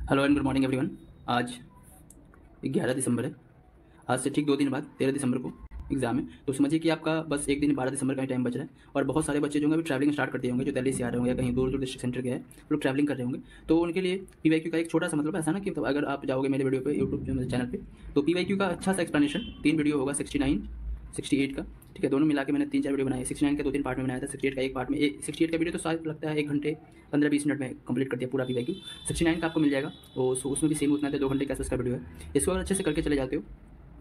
Hello and good morning everyone. आज 11 दिसंबर है। आज से ठीक 2 दिन बाद 13 दिसंबर को एग्ज़ाम है। तो समझिए कि आपका बस एक दिन 12 दिसंबर का ही टाइम बच रहा है। और बहुत सारे बच्चे जो होंगे अभी ट्रैवलिंग स्टार्ट करते होंगे, जो दिल्ली से आ रहे होंगे या कहीं दूर दूर डिस्ट्रिक्ट सेंटर के हैं, वो लोग ट्रैवलिंग कर रहे होंगे। तो उनके लिए पीवाईक्यू का एक छोटा सा मतलब ऐसा ना कि मतलब अगर आप जाओगे मेरे वीडियो पे यूट्यूब जो मेरे चैनल पे, तो पीवाईक्यू का अच्छा सा एक्सप्लेनेशन 3 वीडियो होगा, 69 68 का। ठीक है, दोनों मिला के मैंने 3-4 वीडियो बनाए। 69 का 2-3 पार्ट में बनाया था, 68 का एक पार्ट में। 68 का वीडियो तो शायद लगता है 1 घंटे 15-20 मिनट में कंप्लीट कर दिया पूरा पीवाईक्यू। 69 का आपको मिल जाएगा, तो उसमें भी सेम उतना है, 2 घंटे के आसपास का वीडियो है। इसको अगर अच्छे से करके चले जाते हो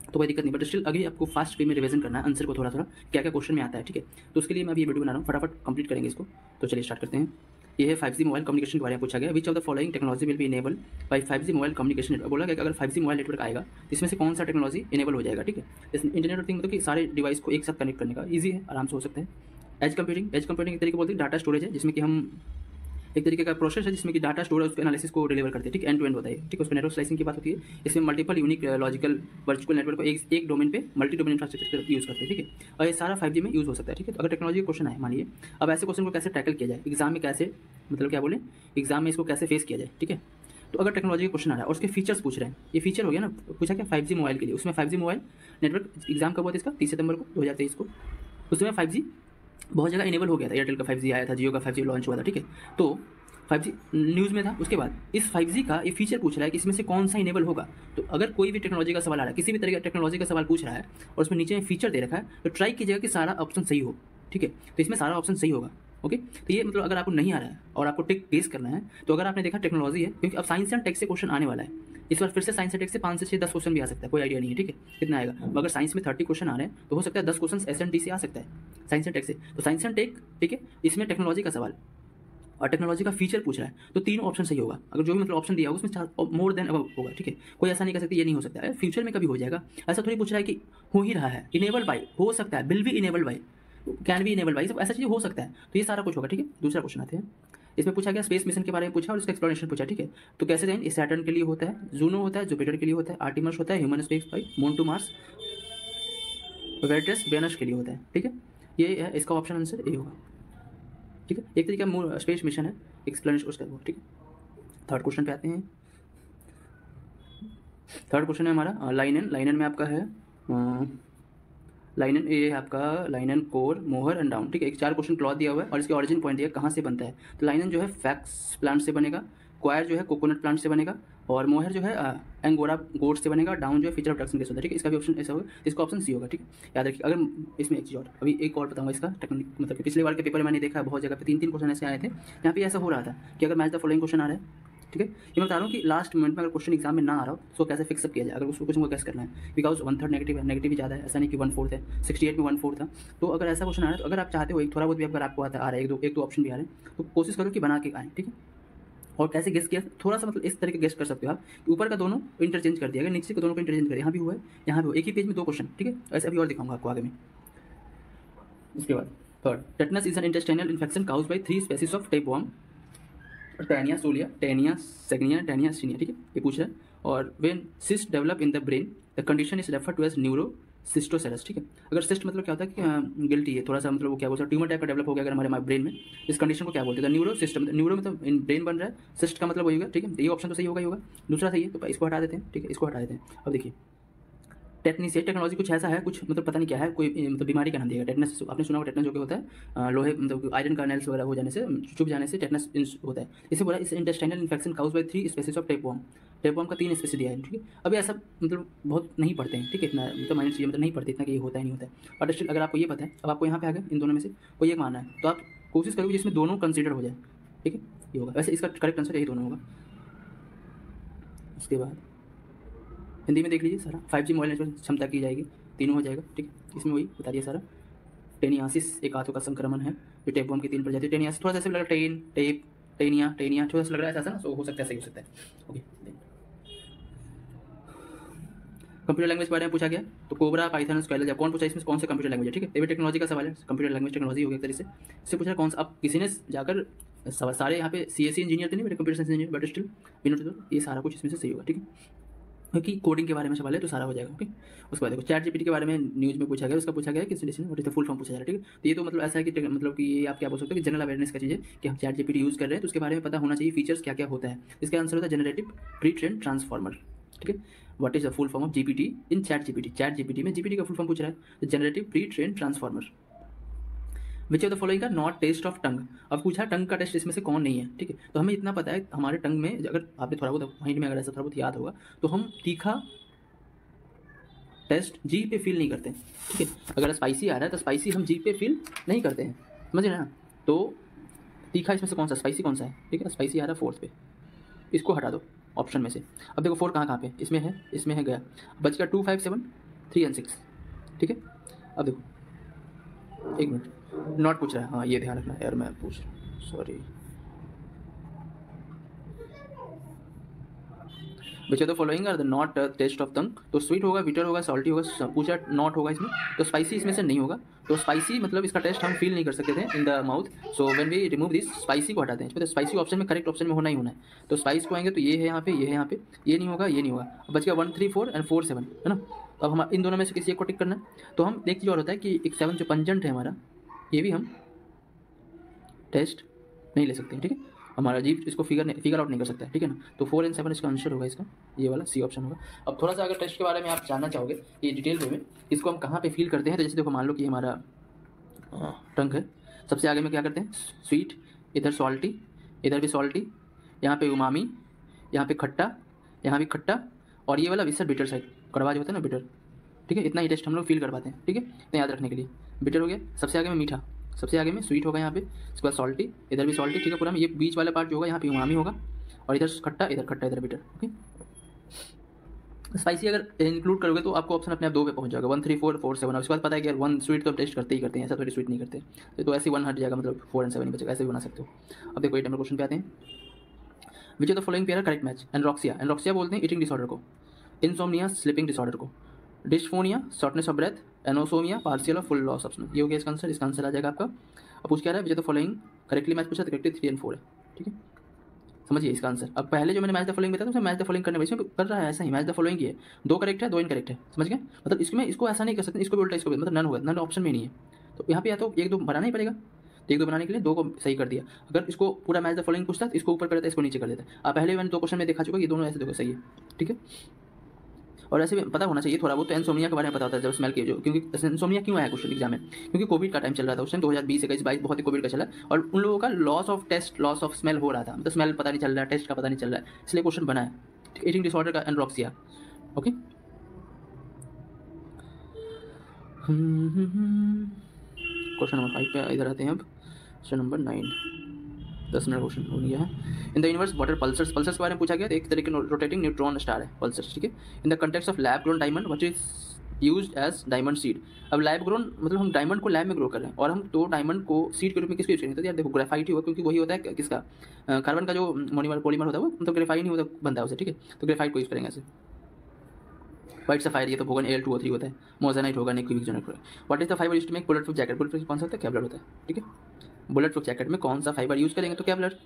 तो कोई दिक्कत नहीं, बट स्टिल अभी आपको फास्ट वे में रिवीजन करना है आंसर को थोड़ा थोड़ा, क्या क्या क्वेश्चन में आता है। ठीक है, तो उसके लिए मैं अभी ये वीडियो बना रहा हूँ, फटाफट कंप्लीट करेंगे इसको। तो चलिए स्टार्ट करते हैं। ये है 5G मोबाइल कम्युनिकेशन के बारे में पूछा गया। Which of the following technology will be enable by 5G mobile communication network. बोला गया कि अगर 5G मोबाइल नेटवर्क आएगा तो इसमें से कौन सा टेक्नोलॉजी इनेबल हो जाएगा। ठीक है, इस इंटरनेट ऑफ थिंग मतलब कि सारे डिवाइस को एक साथ कनेक्ट करने का ईजी है, आराम से हो सकता है। एज कंप्यूटिंग एक तरीके बोलते हैं डाटा स्टोरेज है, जिसमें कि हम एक तरीके का प्रोसेस है जिसमें कि डाटा स्टोर है, उसके एनालिसिस को डिलीवर करते हैं। ठीक, एंड टू एंड होता है। ठीक है, उसमें नेटवर्क स्लाइसिंग की बात होती है। इसमें multiple unique logical virtual network को एक डोमेन पे मल्टी डोमेन इंफ्रास्ट्रक्चर यूज़ करते हैं। ठीक है, और ये सारा 5G में यूज़ हो सकता है। ठीक है, तो अगर टेक्नोलॉजी का क्वेश्चन आए मानिए, अब ऐसे क्वेश्चन को कैसे टैकल किया जाए एग्जाम में, कैसे मतलब क्या बोले एग्जाम में इसको कैसे फेस किया जाए। ठीक है, तो अगर टेक्नोलॉजी का क्वेश्चन आ रहा है और उसके फीचर्स पूछ रहे हैं, ये फीचर हो गया ना, पूछा क्या 5G मोबाइल के लिए, उसमें 5G मोबाइल नेटवर्क एग्जाम कब हुआ था इसका, 30 सितंबर को 2023 को। उसमें 5G बहुत जगह इनेबल हो गया था। एयरटेल का 5G आया था, जियो का 5G लॉन्च हुआ था। ठीक है, तो 5G न्यूज़ में था। उसके बाद इस 5G का ये फीचर पूछ रहा है कि इसमें से कौन सा इनेबल होगा। तो अगर कोई भी टेक्नोलॉजी का सवाल आ रहा है, किसी भी तरह का टेक्नोलॉजी का सवाल पूछ रहा है और उसमें नीचे में फीचर दे रखा है, तो ट्राई कीजिएगा कि सारा ऑप्शन सही हो। ठीक है, तो इसमें सारा ऑप्शन सही होगा। ओके, तो ये मतलब अगर आपको नहीं आ रहा है और आपको टेक बेस करना है, तो अगर आपने देखा टेक्नोलॉजी है, क्योंकि अब साइंस एंड टेक से क्वेश्चन आने वाला है। इस बार फिर से साइंस एंड टेक से 5 से 6 10 क्वेश्चन भी आ सकता है, कोई आइडिया नहीं है। ठीक है, कितना आएगा, अगर साइंस में 30 क्वेश्चन आ रहे हैं तो हो सकता है 10 क्वेश्चन एस एंड टी से आ सकता है, साइंस एंड टेक से। तो साइंस एंड टेक, ठीक है, इसमें टेक्नोलॉजी का सवाल और टेक्नोलॉजी का फीचर पूछ रहा है, तो तीनों ऑप्शन सही होगा। अगर जो भी मतलब ऑप्शन दिया होगा उसमें 4 मोर देन अबव होगा। ठीक है, कोई ऐसा नहीं कह सकते ये नहीं हो सकता है, फ्यूचर में कभी हो जाएगा। ऐसा थोड़ी पूछ रहा है कि हो ही रहा है, इनेबल बाय हो सकता है, will be enable by, can be enable by, सब ऐसा चीज़ हो सकता है। तो ये सारा कुछ होगा। ठीक है, दूसरा क्वेश्चन आते हैं। इसमें पूछा गया स्पेस मिशन के बारे में पूछा और उसका एक्सप्लेनेशन पूछा। ठीक है, तो कैसे जाएंगे, सैटर्न के लिए होता है, जूनो होता है, जुपिटर के लिए होता है, आर्टिमस होता है, human space flight, moon to Mars, वेट्रस वेनस के लिए होता है। ठीक है, ये है इसका ऑप्शन आंसर ए होगा। ठीक है, एक तरीके का स्पेस मिशन है, एक्सप्लेनेशन उसका वो। ठीक है, थर्ड क्वेश्चन पे आते हैं। थर्ड क्वेश्चन है हमारा लाइनन में आपका है लाइनन, ये है आपका लाइनन कोर मोहर एंड डाउन। ठीक है, एक 4 क्वेश्चन क्लॉथ दिया हुआ है और इसके ऑरिजिन पॉइंट दिया कहाँ से बनता है। तो लाइनन जो है फैक्स प्लांट से बनेगा, क्वायर जो है कोकोनट प्लांट से बनेगा, और मोहर जो है एंगोरा गोट से बनेगा, डाउन जो है फीचर ऑफ प्रोडक्शन केस होता है। ठीक है, इसका भी ऑप्शन ऐसा होगा, इसका ऑप्शन सी होगा। ठीक है, याद रखिए। अगर इसमें एक चीज़ और, अभी एक और बताऊंगा इसका टेक्निक, मतलब कि पिछले बार के पेपर में मैंने देखा है बहुत जगह पे 3-3 क्वेश्चन ऐसे आए थे, यहाँ पे ऐसा हो रहा था कि अगर मैच द फॉलोइंग क्वेश्चन आ रहा है। ठीक है, ये मैं बता रहा हूँ कि लास्ट मोमेंट में अगर क्वेश्चन एग्जाम में ना आ रहा हो तो उसको कैसे फिक्सअप किया जाए, अगर उसको कुछ मुझे गैस करना है। बिकॉज 1/3 नेगेटिव है, नेगेटिव भी ज़्यादा है, ऐसा नहीं कि 1/4 है, 68 में 1/4 था। तो अगर ऐसा क्वेश्चन आ रहा है, तो अगर आप चाहते हो एक थोड़ा बहुत भी अगर आपको आता आ रहा है, एक दो ऑप्शन भी आ रहे हैं, तो कोशिश करो कि बना के आए। ठीक है, और कैसे गेस किया, थोड़ा सा मतलब इस तरह के गेस कर सकते हो आप, ऊपर का दोनों इंटरचेंज कर दिया, अगर नीचे के दोनों को इंटरचेंज कर दिया, यहाँ भी हुआ है, यहाँ भी हुआ, एक ही पेज में 2 क्वेश्चन। ठीक है, ऐसे अभी और दिखाऊंगा आपको आगे में। उसके बाद third, tetanus is an intestinal infection caused by 3 species of tapeworm, Taenia solium, Taenia सेगनिया, टैनिया सीनिया। ठीक है, ये पूछ रहा है। और when cyst develop in the brain the condition is refer to as neurocysticercosis. ठीक है, अगर सिस्ट मतलब क्या होता है कि गिल्टी है, थोड़ा सा मतलब वो क्या बोलते हैं, ट्यूमर टाइप का डेवलप हो गया अगर हमारे ब्रेन में, इस कंडीशन को क्या बोलते हैं, न्यूरो सिस्टम। न्यूरो मतलब इन ब्रेन बन रहा है, सिस्ट का मतलब वही होगा। ठीक है, तो ये ऑप्शन तो सही होगा ही होगा, दूसरा सही है, तो इसको हटा देते हैं। ठीक है, इसको हटा देते हैं। अब देखिए टेटनिस, ये टेक्नोलॉजी कुछ ऐसा है, कुछ मतलब पता नहीं क्या है, कोई मतलब बीमारी का नाम दिएगा। टेटनस आपने सुना होगा, टेटनस जो कि होता है लोहे मतलब आयरन कर्नेल्स वगैरह हो जाने से, चुभ जाने से टेटनस होता है। इसे बोला इस intestinal infection caused by 3 species of tapeworm. Tapeworm का 3 स्पेसी दिया है। ठीक है, अभी ऐसा मतलब बहुत नहीं पढ़ते हैं। ठीक है, इतना मतलब माइनर चीज़ मतलब नहीं पढ़ते इतना कि ये होता है नहीं होता है, बट स्टिल अगर आपको ये पता है, अब आपको यहाँ पे आ गया इन दोनों में से कोई एक मानना है, तो आप कोशिश करोगे जिसमें दोनों कंसिडर हो जाए। ठीक है, ये होगा, वैसे इसका करेक्ट आंसर यही दोनों होगा। उसके बाद हिंदी में देख लीजिए सारा, 5G मोबाइल नेटवर्क क्षमता की जाएगी, तीनों हो जाएगा। ठीक है, इसमें वही बता दिया सारा। टेनियासिस एक आंतों का संक्रमण है, जो टेपवर्म की 3 प्रजाति। टेनियासिस थोड़ा सा ऐसे लग रहा है, टेनिया थोड़ा सा लग रहा है ऐसा ना, तो हो सकता है सही हो सकता है। ओके, कंप्यूटर लैंग्वेज के बारे में पूछा गया, तो कोबरा, पाइथन, स्केलर, जब कौन पूछा इसमें कौन से कंप्यूटर लैंग्वेज है। ठीक है, ये भी टेक्नोलॉजी का सवाल है, कंप्यूटर लैंग्वेज टेक्नोलॉजी हो गया एक तरीके से। इससे पूछा कौन सा, अब किसी ने जाकर सारे यहाँ पे CSE इंजीनियर तो नहीं बेटे, computer science engineer, but still बिना, तो ये सारा कुछ इसमें से सही होगा। ठीक है, क्योंकि कोडिंग के बारे में सवाल है तो सारा हो जाएगा। ओके, उसके बाद देखो चैट जीपीटी के बारे में न्यूज़ में पूछा गया, उसका पूछा गया कि solution what is the full form पूछा जा रहा है। ठीक है, तो ये तो मतलब ऐसा है कि मतलब कि ये आप क्या बोल सकते हो कि जनरल अवेयरनेस का चीज़ है कि हम चैट जीपीटी यूज़ कर रहे हैं तो उसके बारे में पता होना चाहिए फीचर्स क्या क्या होता है। इसका आंसर होता है जनरेटिव प्री ट्रेन ट्रांसफॉर्मर। ठीक है, what is the full form of GPT in chat GPT. Chat GPT में जीपीटी का फुल फॉर्म पूछ रहा है तो generative pre train transformer. Which of the following का नॉट टेस्ट ऑफ टंग। अब पूछा टंग का टेस्ट इसमें से कौन नहीं है। ठीक है, तो हमें इतना पता है हमारे टंग में, अगर आपने थोड़ा बहुत माइंड में अगर ऐसा थोड़ा बहुत याद होगा तो हम तीखा टेस्ट जी पे फील नहीं करते। ठीक है, अगर स्पाइसी आ रहा है तो स्पाइसी हम जी पे फील नहीं करते हैं, समझ रहे हैं ना। तो तीखा इसमें से कौन सा, स्पाइसी कौन सा है। ठीक है, स्पाइसी आ रहा है फोर्थ पे, इसको हटा दो ऑप्शन में से। अब देखो 4 कहाँ पे, इसमें है गया, बच गया 2, 5, 7, 3 और 6। ठीक है, अब देखो 1 मिनट, नॉट पूछ रहा है, हाँ ये ध्यान रखना यार, मैं पूछ रहा हूँ, sorry. Which of the following are the not taste of tongue. तो स्वीट होगा, बिटर होगा, सॉल्टी होगा, पूछा नॉट होगा इसमें, तो स्पाइसी इसमें से नहीं होगा। तो स्पाइसी मतलब इसका टेस्ट हम फील नहीं कर सकते थे in the mouth, so when we remove this spicy को हटाते हैं। तो स्पाइसी ऑप्शन में करेक्ट ऑप्शन में होना ही होना है। तो स्पाइस को आएंगे तो ये है यहाँ पे, ये है यहाँ पे, ये नहीं होगा, ये नहीं होगा। अब बच गया 1, 3, 4 एंड 4, 7 है ना। तो अब हम इन दोनों में से किसी एक को टिक करना है। तो हम एक चीज़ और होता है कि एक 7 जो पंजेंट है हमारा, ये भी हम टेस्ट नहीं ले सकते हैं। ठीक है, हमारा जीव इसको फिगर आउट नहीं कर सकता है। ठीक है ना, तो 4 और 7 इसका आंसर होगा, इसका ये वाला सी ऑप्शन होगा। अब थोड़ा सा अगर टेस्ट के बारे में आप जानना चाहोगे ये डिटेल वे में, इसको हम कहाँ पे फील करते हैं, तो जैसे देखो मान लो कि हमारा टंग है, सबसे आगे में क्या करते हैं, स्वीट, इधर सॉल्टी, इधर भी सॉल्टी, यहाँ पे उमामी, यहाँ पे खट्टा, यहाँ भी खट्टा, और ये वाला विसर बिटर साइड, कड़वा जो होता है ना बिटर। ठीक है, इतना ही टेस्ट हम लोग फील कर पाते हैं। ठीक है, तो याद रखने के लिए बिटर हो गया, सबसे आगे में मीठा, सबसे आगे में स्वीट होगा यहाँ पे, इसके बाद सॉल्टी, इधर भी सॉल्टी। ठीक है, पूरा में ये बीच वाला पार्ट जो होगा यहाँ पे उमामी होगा, और इधर खट्टा, इधर बिटर। ओके, स्पाइसी अगर इंक्लूड करोगे तो आपको ऑप्शन अपने आप 2 पे पहुंच जाएगा, 1, 3, 4, 4, 7। उसके बाद पता है कि यार 1 स्वीट तो हम टेस्ट करते ही करते हैं, ऐसा थोड़ी स्वीट नहीं करते, तो ऐसे 1 हट जाएगा, मतलब 4 और 7 ही बचेगा, ऐसे भी बना सकते हो। अब देखो 8 नंबर क्वेश्चन पे आते हैं। Which of the following pair correct match. Anorexia बोलते हैं ईटिंग डिसऑर्डर को, इंसोम्निया स्लीपिंग डिसऑर्डर को, dysphonia shortness of breath, anosmia partial और फुल लॉस ऑफ स्मेल। ये हो गया इसका आंसर। इसका आंसर आ जाएगा आपका। अब पूछ क्या रहा है, विच of the following correctly match पूछा, तो करेक्टली 3 और 4 है। ठीक है, समझिए इसका आंसर। अब पहले जो मैंने मैच द फॉलोइंग बताया था उसमें मैच द फॉलोइंग करने में इसमें कर रहा है ऐसा ही, मैच द फॉलोइंग ही है, 2 करेक्ट है 2 इनकरेक्ट है, समझ गए। मतलब इसमें इसको ऐसा नहीं कर सकते, इसको भी उल्टा, इसको भी, मतलब नन होगा, नन ऑप्शन में नहीं है। तो यहाँ पे या तो 1, 2 बनाना ही पड़ेगा, तो 1, 2 बनाने के लिए 2 को सही कर दिया। अगर इसको पूरा मैच द फॉलोइंग पूछता तो इसको ऊपर कर देता, इसको नीचे कर देता। अब पहले मैंने 2 क्वेश्चन में देखा चुका, ये दोनों ऐसे देखो सही है। ठीक है, और ऐसे भी पता होना चाहिए थोड़ा बहुत, तो एंसोमिया के बारे में पता होता है जब स्मेल के जो, क्योंकि एंसोमिया क्यों आया क्वेश्चन एग्जाम में, क्योंकि कोविड का टाइम चल रहा था उस टाइम, 2020, 21, 22 बहुत ही कोविड का चला, और उन लोगों का loss of taste, loss of smell हो रहा था, मतलब स्मेल पता नहीं चल रहा है, टेस्ट का पता नहीं चल रहा है, इसलिए क्वेश्चन बना है। ईटिंग डिसऑर्डर का एनरोक्सिया। ओके, क्वेश्चन नंबर 5 पे इधर आते हैं। अब क्वेश्चन नंबर 9, 10 मिनट क्वेश्चन हो गया है। In the universe what are pulsars. Pulsars के बारे में पूछा गया, एक तरीके रोटेटिंग न्यूट्रॉन स्टार है पल्सर्स। ठीक है, in the context of lab grown diamond what is used as diamond seed. अब लैब ग्रोन मतलब हम डायमंड को लैब में ग्रो कर रहे हैं, और हम तो डायमंड को सीड के रूप में किसको यूज करेंगे, तो यार देखो ग्रेफाइट ही होगा, क्योंकि वही होता है किसका, कार्बन का जो मोनोमर पॉलीमर होता है वो मतलब ग्रेफाइट ही होता बनता है उसे। ठीक है, तो ग्रेफाइट को यूज करेंगे ऐसे। वाइट सफायर, ये तो होगा Al2O3 होता है, मोजानाइट होगा, क्यूबिक जोनाइट होगा। What is the fibre used to make bulletproof jacket. Bulletproof कौन सा होता है, केवलर होता है। ठीक है, बुलेट प्रूफ जैकेट में कौन सा फाइबर यूज करेंगे, तो Kevlar.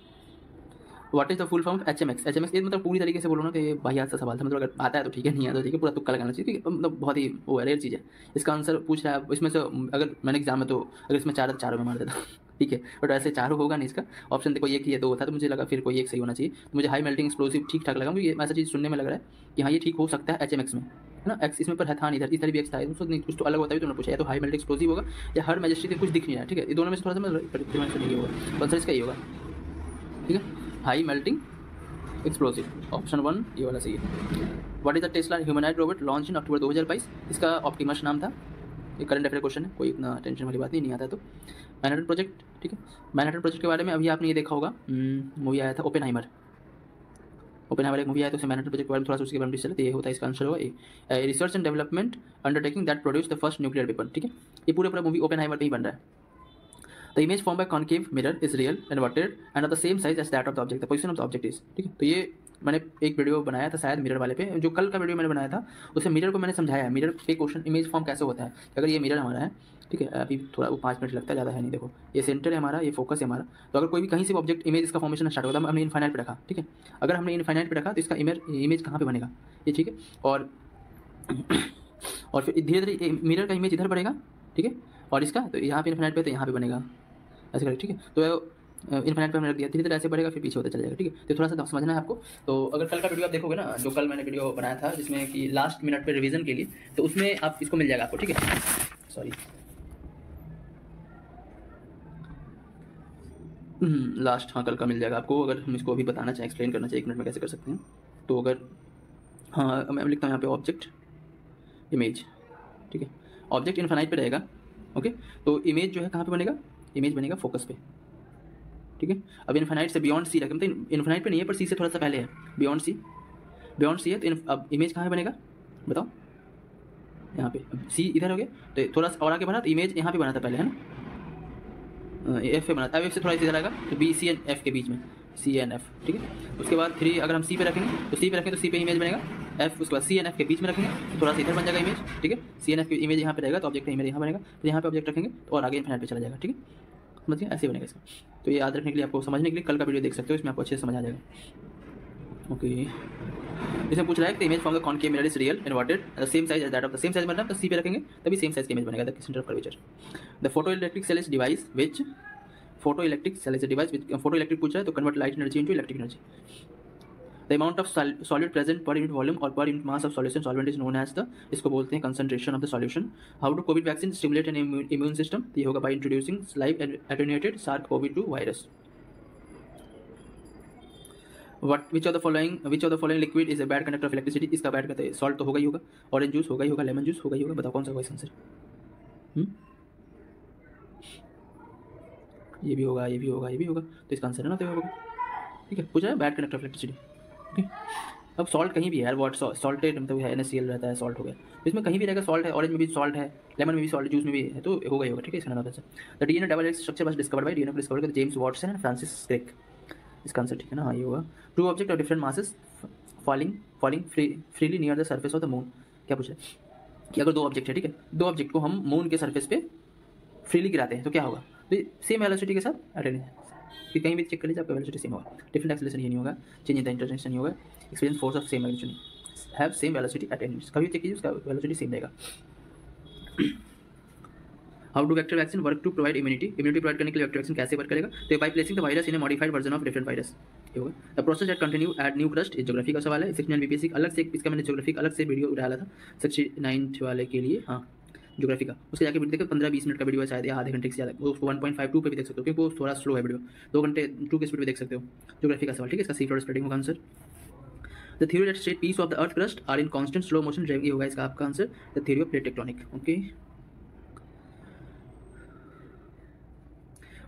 What is the full form HMX। ये मतलब पूरी तरीके से बोलो ना कि ये वाहियात सा सवाल था, मतलब अगर आता है तो ठीक है, नहीं आता तो ठीक है, पूरा तुक्का लगाना चाहिए, मतलब बहुत ही वो रेयर चीज़ है। इसका आंसर पूछ रहा है इसमें से, अगर मैंने एग्जाम में तो अगर इसमें 4 तो 4 में मार देता ठीक है, बट ऐसे 4 होगा नहीं इसका ऑप्शन। देखो एक ही है, 2 था, तो मुझे लगा फिर कोई एक सही होना चाहिए, तो मुझे हाई मेल्टिंग एक्सप्लोसिव ठीक ठाक लगा, क्योंकि ऐसा चीज़ सुनने में लग रहा है कि हाँ ये ठीक हो सकता है HMX में, है ना। एक्स इसमें पर है था नहीं, इधर भी एक्स था, कुछ तो अलग होता है, तो उन्होंने पूछा या तो हाई मेल्टिंग एक्सप्लोसिव होगा या हर मैजेस्टी कुछ दिख नहीं रहा है। ठीक है, ये दोनों में से थोड़ा सा मैं नहीं होगा, आंसर इसका ही होगा। ठीक है, हाई मेल्टिंग एक्सप्लोसिव, ऑप्शन 1 ये वाला सही है। What is the Tesla humanoid robot launch in October 2022। इसका ऑप्टिमस नाम था। ये करंट अफेयर क्वेश्चन है, कोई इतना टेंशन वाली बात नहीं आता है। तो मैनहट्टन प्रोजेक्ट, ठीक है, मैनहट्टन प्रोजेक्ट के बारे में अभी आपने ये देखा होगा, मूवी आया था ओपेनहाइमर एक मूवी आया, तो उसमें मैनहट्टन प्रोजेक्ट के बारे में थोड़ा सा उसके बारे में चले, तो ये होता है इसका आंसर होगा a research and development undertaking that produce the first nuclear weapon. ठीक है, ये पूरा मूवी ओपेनहाइमर पे ही बन रहा है। The image formed by concave mirror is real and inverted and of the same size as that of the object. The position of the object is, ठीक है, तो ये मैंने एक वीडियो बनाया था शायद मिरर वाले पे, जो कल का वीडियो मैंने बनाया था उससे मिरर को मैंने समझाया, मिरर पे क्वेश्चन इमेज फॉर्म कैसे होता है। अगर ये मिरर हमारा है, ठीक है, अभी थोड़ा वो 5 मिनट लगता है, ज़्यादा है नहीं। देखो ये सेंटर है हमारा, ये फोकस है हमारा। तो अगर कोई भी कहीं से भी ऑब्जेक्ट इमेज इसका फॉर्मेशन स्टार्ट होता है, हमने इनफाइनाइट पे रखा, ठीक है। अगर हमने इनफाइनाइट पे रखा तो इसका इमेज कहाँ पे बनेगा, ये, ठीक है। और फिर धीरे धीरे मिरर का इमेज इधर बढ़ेगा, ठीक है। और इसका तो यहाँ पे इनफाइनाइट पे तो यहाँ पे बनेगा ऐसे करके, ठीक है। तो इनफाइनाइट पे हमने रख दिया, धीरे धीरे ऐसे बढ़ेगा, फिर पीछे होता चलेगा, ठीक है। तो थोड़ा सा समझना है आपको। तो अगर कल का वीडियो आप देखोगे ना, जो कल मैंने वीडियो बनाया था जिसमें कि लास्ट मिनट पे रिवीजन के लिए, तो उसमें आप इसको मिल जाएगा आपको, ठीक है। सॉरी, लास्ट, हाँ, कल का मिल जाएगा आपको। अगर हम इसको अभी बताना चाहें, एक्सप्लेन करना चाहिए 1 मिनट में कैसे कर सकते हैं, तो अगर, हाँ, मैं लिखता हूँ यहाँ पे ऑब्जेक्ट इमेज, ठीक है। ऑब्जेक्ट इनफाइनाइट पे रहेगा, ओके। तो इमेज जो है कहाँ पे बनेगा, इमेज बनेगा फोकस पे, ठीक है। अब इनफाइनाइट से बियॉन्ड सी रखें, मतलब इनफाइनाइट पे नहीं है पर सी से थोड़ा सा पहले है, बियॉन्ड सी है। तो अब इमेज कहाँ पे बनेगा बताओ, यहाँ पे। अब सी इधर हो गया, तो थोड़ा सा और आगे बढ़ा तो इमेज यहाँ पे बना था पहले, है ना, एफ पे बना था। अब एफ से थोड़ा इधर आएगा तो बी सी एन एफ के बीच में, सी एन एफ, ठीक है। उसके बाद 3 अगर हम सी पे रखेंगे तो सी पे रखें तो सी पे इमेज बनेगा एफ, उसके बाद सी एन एफ के बीच में रखेंगे तो थोड़ा सा इधर बन जाएगा इमेज, ठीक है। सी एन एफ की इमेज यहाँ पे रहेगा तो ऑब्जेक्ट का इमेज यहाँ बनेगा, तो यहाँ पे ऑब्जेक्ट रखेंगे तो और आगे इनफाइनाइट पे चला जाएगा, ठीक है। समझ गए, ऐसे बनेगा इसका। तो ये याद रखने के लिए, आपको समझने के लिए कल का वीडियो देख सकते हो, इसमें आपको अच्छे से समझ आ जाएगा, ओके। इसमें पूछ रहा है कि image from the concave mirror is real inverted the same size as that of the same size, मतलब तो सी पे रखेंगे तभी सेम साइज का इमेज बनेगा, the centre of curvature. The photoelectric cell is device which, photoelectric cell is a device which, photoelectric पूछ रहा है तो convert light energy into electric energy. The amount of solid present per unit volume और per unit mass of solution solvent is known as the, इसको बोलते हैं concentration of the solution. How do COVID vaccine stimulate an immune system, ये होगा by introducing live attenuated SARS-CoV-2 virus. Which of the following liquid is a bad conductor of electricity, इसका bad कहते हैं salt तो होगा ही होगा, orange juice होगा ही होगा, लेमन जूस होगा ही होगा, बताओ कौन सा होगा इसका आंसर। ये भी होगा, ये भी होगा, ये भी होगा, तो इसका आंसर है ना, तो होगा, ठीक है। पूछ रहा है बैड कंडक्टर ऑफ इलेक्ट्रिसिटी, ठीक है। अब सॉल्ट कहीं भी है यार, वॉट सॉल्टेड मतलब है, NaCl रहता है, सॉल्ट हो गया, तो इसमें कहीं भी रहेगा सॉल्ट है, ऑरेंज में भी सॉल्ट है, लेमन में भी सॉल्ट, जूस में भी है, तो होगा ही होगा, ठीक है। इसका नाम है the DNA double helix structure was discovered by, DNA को डिस्कवर किया James Watson and Francis Crick, इसका आंसर, ठीक है ना, हाँ ये होगा। Two object of different masses falling freely near the surface of the moon, क्या पूछ रहे हैं कि अगर 2 ऑब्जेक्ट है, ठीक है, 2 ऑब्जेक्ट को हम मून के सर्फेस पे फ्रीली गिराते हैं तो क्या होगा, तो सेम वेलोसिटी के साथ अटेंड, फिर कहीं भी चेक कर लीजिए आपका वेलोसिटी सेम होगा, डिफरेंट एक्सेलरेशन ये नहीं होगा, चेंज इन द इंटरसेक्शन नहीं होगा, experience force of same magnitude have same velocity at any, कभी चेक कीजिए उसका वेलोसिटी सेम रहेगा। How do vector vaccine work to provide immunity provide करने के लिए वेक्टर वैक्सीन कैसे वर्क करेगा, तो by placing the virus in a modified version of different virus, ये होगा। The process that continue at new crust, geography का सवाल है, 69 बीपीएससी अलग से, इसका मैंने ज्योग्राफी अलग से वीडियो डाला था 69 वाले के लिए, हाँ ज्योग्राफी का, उसके जाके वीडियो देखो, 15-20 मिनट का वीडियो है शायद, या आधे घंटे से ज़्यादा, वो 1.52 पे भी देख सकते हो क्योंकि वो थोड़ा स्लो है वीडियो, 2 घंटे 2 के स्पीड पे देख सकते हो, ज्योग्राफी का सवाल, ठीक है। इसका सी फ्लोर स्प्रेडिंग होगा answer. The theory that straight piece of the earth crust are in constant slow motion driving, ये होगा इसका आपका answer, the theory of plate tectonic, okay.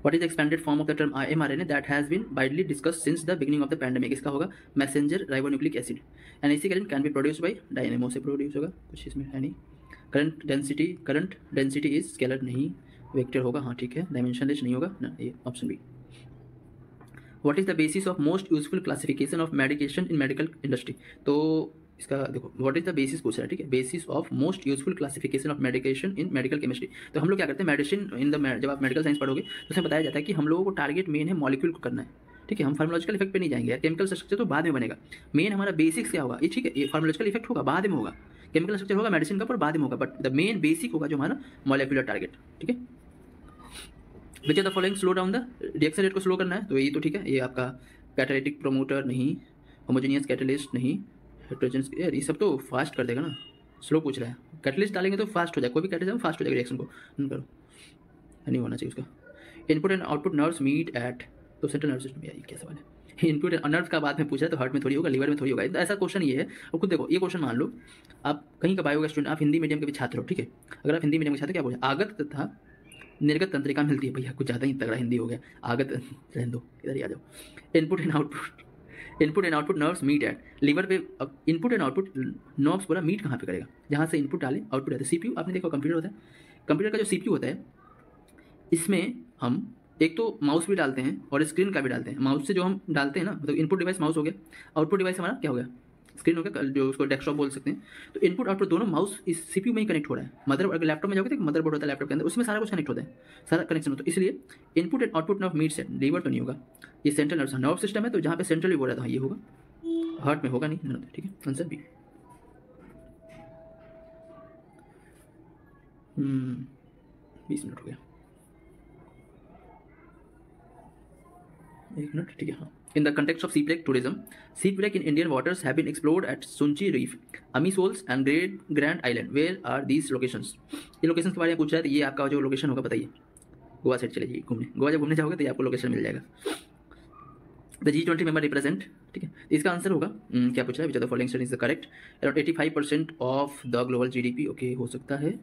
What is the expanded form of the term mRNA that has been widely discussed since the beginning of the pandemic, इसका होगा messenger ribonucleic acid. NAC current can be produced by dynamo से produce होगा, कुछ इसमें है नहीं। Current density is scalar नहीं, vector होगा, हाँ ठीक है। डायमेंशनलेस नहीं होगा ना, ये option B. What is the basis of most useful classification of medication in medical industry, तो इसका देखो व्हाट इज द बेसिस पूछ रहा है, ठीक है, basis of most useful classification of medication in medical chemistry. तो हम लोग क्या करते हैं, मेडिसिन इन द, जब आप मेडिकल साइंस पढ़ोगे तो उसमें बताया जाता है कि हम लोगों को टारगेट मेन है मॉलिक्यूल को करना है, ठीक है। हम फार्मोलॉजिकल इफेक्ट पे नहीं जाएंगे, केमिकल स्ट्रक्चर तो बाद में बनेगा, मेन हमारा बेसिक्स क्या होगा ये, ठीक है। ये फार्मोलॉजिकल इफेक्ट होगा बाद में होगा, केमिकल स्ट्रक्चर होगा मेडिसिन का पर बाद में होगा, बट द मेन बेसिक होगा जो हमारा मॉलिक्यूलर टारगेट, ठीक है। Which are the following slow down the reaction rate, को स्लो करना है तो ये तो ठीक है, ये आपका कैटालिटिक प्रोमोटर नहीं, होमोजेनियस कैटलिस्ट नहीं, हाइड्रोजन, यार ये सब तो फास्ट कर देगा ना, स्लो पूछ रहा है, कैटलिस्ट डालेंगे तो फास्ट हो जाएगा, कोई भी कैटलिस्ट फास्ट हो जाएगा रिएक्शन को, करो नहीं होना चाहिए उसका। Input and output nerves meet at, तो सेंट्रल नर्व सिस्टम, यार क्या सवाल है, इनपुट नर्व का बाद में पूछा है तो हार्ट में थोड़ी होगा, लीवर में थोड़ी होगा, तो ऐसा क्वेश्चन ये है। और खुद देखो ये क्वेश्चन मान लो आप कहीं का बायोगा स्टूडेंट, आप हिंदी मीडियम के भी छात्र हो, ठीक है। अगर आप हिंदी मीडियम के छात्र, क्या बोले, आगत तथा निर्गत तंत्रिका मिलती है, भैया कुछ ज़्यादा ही तगड़ा हिंदी हो गया, आगत रहने दो, इधर ही आ जाओ। Input and output nerves meet at liver पे, अब इनपुट एंड आउटपुट नर्व्स पूरा मीट कहाँ पे करेगा, जहाँ से इनपुट डालें आउटपुट आता है। CPU आपने देखा कंप्यूटर होता है, कंप्यूटर का जो CPU होता है इसमें हम एक तो माउस भी डालते हैं और स्क्रीन का भी डालते हैं। माउस से जो हम डालते हैं ना, मतलब इनपुट डिवाइस माउस हो गया, आउटपुट डिवाइस हमारा क्या हो गया, स्क्रीन हो गया, जो उसको डेस्कटॉप बोल सकते हैं। तो इनपुट आउटपुट दोनों माउस इस सीपीयू में ही कनेक्ट हो रहा है। अगर लैपटॉप में जाओगे तो मदरबोर्ड होता है लैपटॉप के अंदर, उसमें सारा कुछ कनेक्ट होता है, सारा कनेक्शन होता है। इसलिए input and output of meet set liver तो नहीं होगा, ये सेंट्रल नर्वस सिस्टम है, तो जहाँ पे सेंट्रल भी बोल रहा था ये होगा, हार्ट में होगा नहीं। ठीक है, आंसर बी। 20 मिनट हो गया, 1 मिनट, ठीक है। हाँ, in the context of seaplane tourism, seaplane in Indian waters have been explored at Sunchi reef, अमीसोल्स and Grand Island. Where are these locations? ये लोकेशंस के बारे में पूछ रहा है, तो ये आपका जो लोकेशन होगा बताइए। गोवा साइड चले जाइए घूमने, गोवा जब घूमने जाओगे तो ये आपको लोकेशन मिल जाएगा। द G20 मेंबर रिप्रेजेंट, ठीक है, इसका आंसर होगा क्या पूछ रहा है, which are the following statements is correct. Around 85% of the global GDP, okay, हो सकता है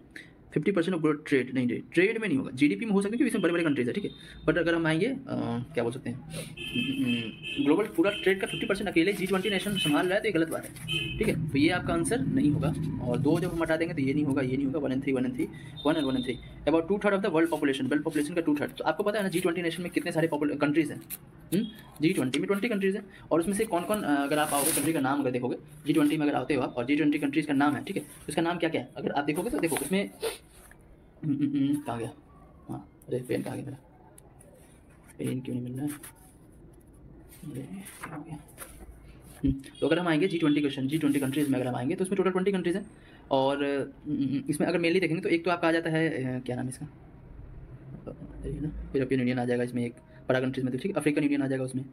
50% ऑफ ग्लोबल ट्रेड, नहीं ट्रेड में नहीं होगा, जीडीपी में हो सकता है क्योंकि इसमें बड़े बड़े कंट्रीज है, ठीक है। बट अगर हम आएंगे क्या बोल सकते हैं, ग्लोबल पूरा ट्रेड का 50% अकेले G20 नेशन संभाल रहा है, तो ये गलत बात है, ठीक है। तो ये आपका आंसर नहीं होगा, और 2 जब हम हटा देंगे तो ये नहीं होगा, ये नहीं होगा। 1 and 3, 1 and 3, 1 and 1 and 3। About 2/3 of the world population का 2/3। तो आपको पता है ना G20 नेशन में कितने सारे कंट्रीज हैं? G20 में 20 कंट्रीज हैं, और उसमें से कौन कौन, अगर आप आओगे कंट्री का नाम अगर देखोगे, G20 में अगर आते हो आप और G20 कंट्रीज का नाम है, ठीक है, उसका नाम क्या क्या है अगर आप देखोगे तो देखो उसमें कहाँ गया, हाँ अरे पेन कहाँ गया मेरा, पेन क्यों नहीं मिल रहा है, अरे क्या हो गया। तो अगर हम आएंगे G20 कंट्रीज़ में अगर हम आएंगे तो उसमें टोटल 20 कंट्रीज़ हैं, और इसमें अगर मेनली देखेंगे तो एक तो आपका आ जाता है क्या नाम है इसका, यूरोपियन यूनियन आ जाएगा इसमें एक बड़ा कंट्रीज में, तो ठीक है, अफ्रीकन यूनियन आ जाएगा उसमें,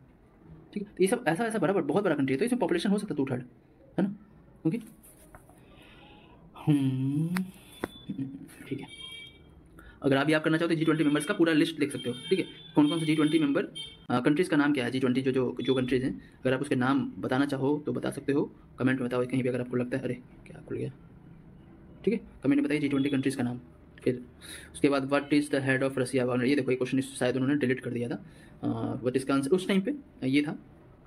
ठीक है। तो ये सब ऐसा बड़ा बहुत बड़ा कंट्री है, तो इसमें पॉपुलेशन हो सकता है 2/3, है ना, ओके। ठीक है, अगर आप याद करना चाहो तो G20 मेंबर्स का पूरा लिस्ट देख सकते हो, ठीक है, कौन कौन से G20 मेंबर कंट्रीज़ का नाम क्या है, G20 जो कंट्रीज़ हैं, अगर आप उसके नाम बताना चाहो तो बता सकते हो, कमेंट में बताओ कहीं भी अगर आपको लगता है, अरे क्या खुल गया, ठीक है, कमेंट में बताइए G20 कंट्रीज़ का नाम। फिर उसके बाद what is the head of Russia Wagner, ये देखो ये क्वेश्चन शायद उन्होंने डिलीट कर दिया था, बट इसका आंसर उस टाइम पे ये था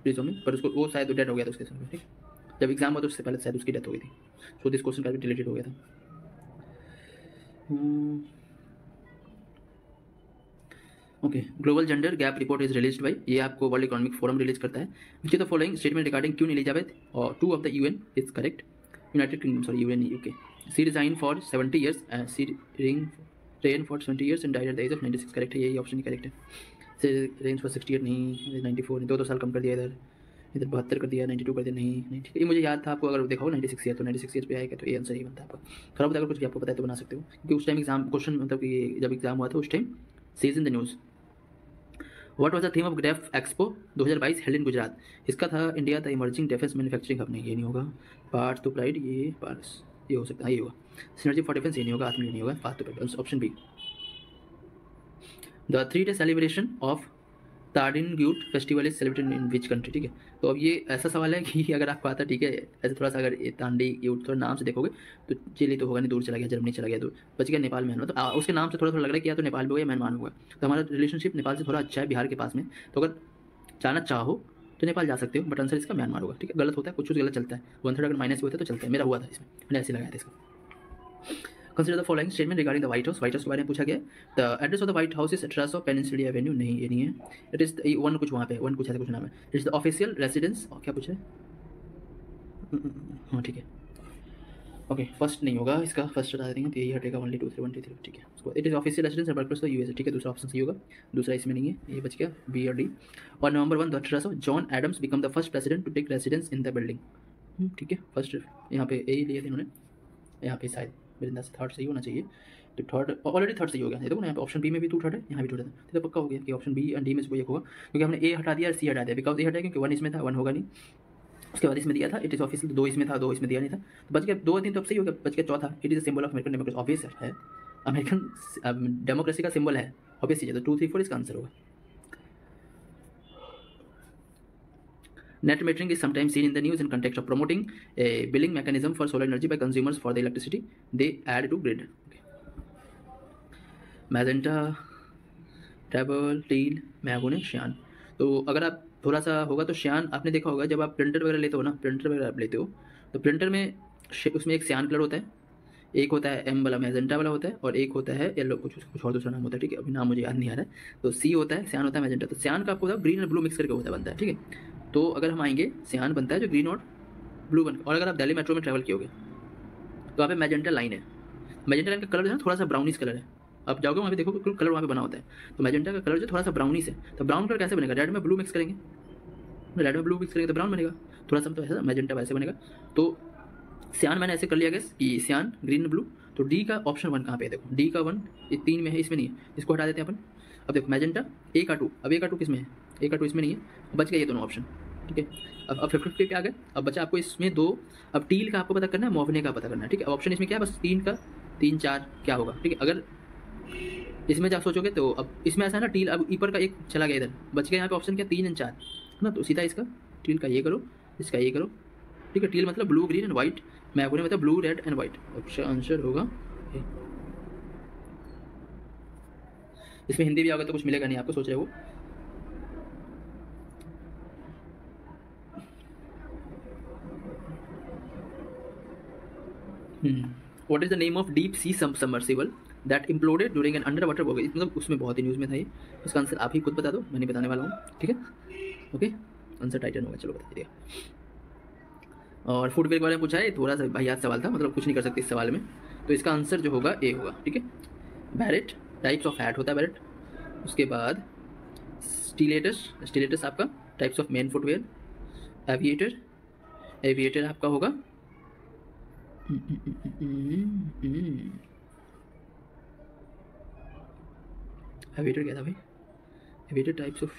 प्लीज़ में, पर उसको वो शायद डेड हो गया था उसके समय, ठीक है, जब एग्जाम हुआ तो उससे पहले शायद उसकी डेथ हो गई थी, सो दिस क्वेश्चन का भी डिलीटेड हो गया था। Okay, global gender gap report is released by, ये आपको वर्ल्ड इकोनॉमिक फोरम रिलीज करता है। Which is the following statement regarding Queen Elizabeth और 2 of the UN is correct, United Kingdom, sorry UN UK, she resign for 70 years, she reign for 20 years and died at the age of 96, correct है, यही option ही correct है। सी reign for 68 नहीं, 94 नहीं, 2 साल कम कर दिया, इधर 72 कर दिया, 92 कर दिया, नहीं ठीक है, ये मुझे याद था, आपको अगर देखा हो 96 ईयर, तो 96 ईयर पे आएगा, तो ये आंसर ही बनता है आपका। थोड़ा बहुत अगर कुछ भी आपको पता है तो बना सकते हो, क्योंकि उस टाइम एग्जाम क्वेश्चन, मतलब कि जब एग्जाम हुआ था उस time sees in the news. What was the theme of DefExpo 2022 held in Gujarat, इसका था India the emerging defence manufacturing hub, नहीं ये नहीं होगा। पार्ट टू प्राइड, ये पार्स ये हो सकता है, ये होगा। सिनर्जी फॉर डिफेंस, ये नहीं होगा, आत्मनिर्भर नहीं होगा। Part two pride, option B. The 3 day celebration of तार्डिनग्यूट festival is celebrated in which country, ठीक है। तो अब ये ऐसा सवाल है कि अगर आपको आता है, ठीक है, ऐसे थोड़ा सा अगर तांडीग्यूट थोड़ा नाम से देखोगे तो चिली तो होगा नहीं, दूर चला गया, जर्मनी चला गया, दूर बच गया, नेपाल में है ना, तो उसके नाम से थोड़ा थोड़ा लग रहा है कि या तो नेपाल में होगा या म्यांमार में होगा। तो हमारा रिलेशनशिप नेपाल से थोड़ा अच्छा है, बिहार के पास में, तो अगर जाना चाहो तो नेपाल जा सकते हो, बट आंसर इसका म्यांमार होगा, ठीक है। गलत होता है, कुछ गलत चलता है, 1/3 अगर माइनस भी होता है तो चलता है, मेरा हुआ था इसमें, मैंने ऐसे लगाया था इसका। Consider the following statement regarding the white house के बारे में पूछा गया। The address of the white house is address of peninsula Avenue, नहीं ये नहीं है। इट इज वन कुछ वहाँ पे वन कुछ ऐसा कुछ नाम है। It is the official residence, और क्या पूछ रहे हैं, हाँ ठीक है, ओके, फर्स्ट नहीं होगा इसका, फर्स्ट हटा देंगे तो यही हटेगा, 1 2 3 1 2 3, ठीक है। उसको it is official residence workplace of USA, ठीक है, दूसरा ऑप्शन सही होगा, दूसरा इसमें नहीं है, ये बच गया B और D। और November 1 2018 John Adams become the first president to take residence in the building, ठीक है, फर्स्ट यहाँ पे ए लिए थे इन्होंने, यहाँ पे शायद मेरे अंदाज से 3rd सही होना चाहिए, तो 3rd ऑलरेडी 3rd सही हो गया, देखो ना यहाँ पे ऑप्शन बी में भी 2/3 है, यहाँ भी 2/3 है, तो पक्का हो गया कि ऑप्शन बी एंड डी में से कोई एक होगा, क्योंकि हमने ए हटा दिया और सी हटा दिया, बिकॉज ए हटा क्योंकि 1 इसमें था, 1 होगा नहीं, उसके बाद इसमें दिया था इट इज ऑफिशियल, 2 इसमें था, 2 इसमें दिया नहीं था, तो बच गया 2 और 3, तो अब सही हो गया, बच गया चौथा, it is symbol of American democracy, obvious है, अमेरिकन डेमोक्रेसी का सिंबल है, ऑब्वियस चीज़ है, तो 2 3 4 इसका आंसर होगा। Net metering is sometimes seen in the news in context of promoting a billing mechanism for solar energy by consumers for the electricity they add to grid. Okay. Magenta, travel, teal, मैगोने, cyan. तो अगर आप थोड़ा सा होगा तो श्यान आपने देखा होगा, जब आप प्रिंटर वगैरह लेते हो ना, प्रिंटर वगैरह आप लेते हो तो प्रिंटर में उसमें एक श्यान कलर होता है, एक होता है एम वाला मैजेंटा वाला होता है, और एक होता है येलो, कुछ और दूसरा नाम होता है, ठीक है, अभी नाम मुझे याद नहीं आ रहा है। तो सी होता है, सियान होता है, मैजेंटा। तो सियान का आपको होता है ग्रीन और ब्लू मिक्स करके होता है, बनता है, ठीक है। तो अगर हम आएंगे, सियान बनता है जो ग्रीन और ब्लू बन, और अगर आप दिल्ली मेट्रो में ट्रैवल किए तो वहाँ पे मैजेंटा लाइन है। मैजेंटा लाइन का कलर जो है थोड़ा सा ब्राउनिश कलर है, आप जाओगे वहाँ पे देखो बिल्कुल कलर वहाँ पे बना होता है। तो मैजेंटा का कलर जो थोड़ा सा ब्राउनिश है, तो ब्राउन कलर कैसे बनेगा, रेड में ब्लू मिक्स करेंगे, रेड में ब्लू मिक्स करेंगे तो ब्राउन बनेगा, थोड़ा सा, तो ऐसा मैजेंटा वैसे बनेगा। तो सियान मैंने ऐसे कर लिया गैस कि सियान ग्रीन ब्लू। तो डी का ऑप्शन 1 कहाँ पे है, देखो डी का 1 ये 3 में है, इसमें नहीं है, इसको हटा देते हैं अपन। अब देखो मैजेंटा ए का 2, अब ए का 2 किस में है, ए का 2 इसमें नहीं है, बच गए ये दोनों ऑप्शन, ठीक है। अब 50-50 पे आ गए। अब बचा आपको इसमें 2, अब टील का आपको पता करना है, मोवने का पता करना है, ठीक है। ऑप्शन इसमें क्या है, बस 3 का 3 4 क्या होगा, ठीक है। अगर इसमें जब सोचोगे तो अब इसमें ऐसा है ना, टील अब ऊपर का एक चला गया इधर, बच गया यहाँ पे ऑप्शन क्या 3 और 4 है ना। तो सीधा इसका टील का ये करो, इसका ये करो, ठीक है। टील मतलब ब्लू ग्रीन एंड व्हाइट, मैगोने मतलब ब्लू रेड एंड व्हाइट। अच्छा आंसर होगा इसमें हिंदी भी आएगा तो कुछ मिलेगा नहीं आपको, सोच रहे हो। What is the name of deep sea submersible that imploded during an under water voyage, मतलब उसमें बहुत ही न्यूज़ में था ये। इसका आंसर आप ही खुद बता दो, मैं नहीं बताने वाला हूँ, ठीक है। ओके, आंसर टाइटन होगा, चलो बता दीजिएगा। और फुटवेयर के बारे में पूछा है, थोड़ा सा भाई याद सवाल था, मतलब कुछ नहीं कर सकते इस सवाल में। तो इसका आंसर जो होगा ए होगा, ठीक है। बैरेट टाइप्स ऑफ हैट होता है बैरेट। उसके बाद स्टीलेटस, स्टीलेटस आपका types of main footwear. Aviator, aviator आपका होगा एविएटर क्या था भाई, एविएटर टाइप्स ऑफ,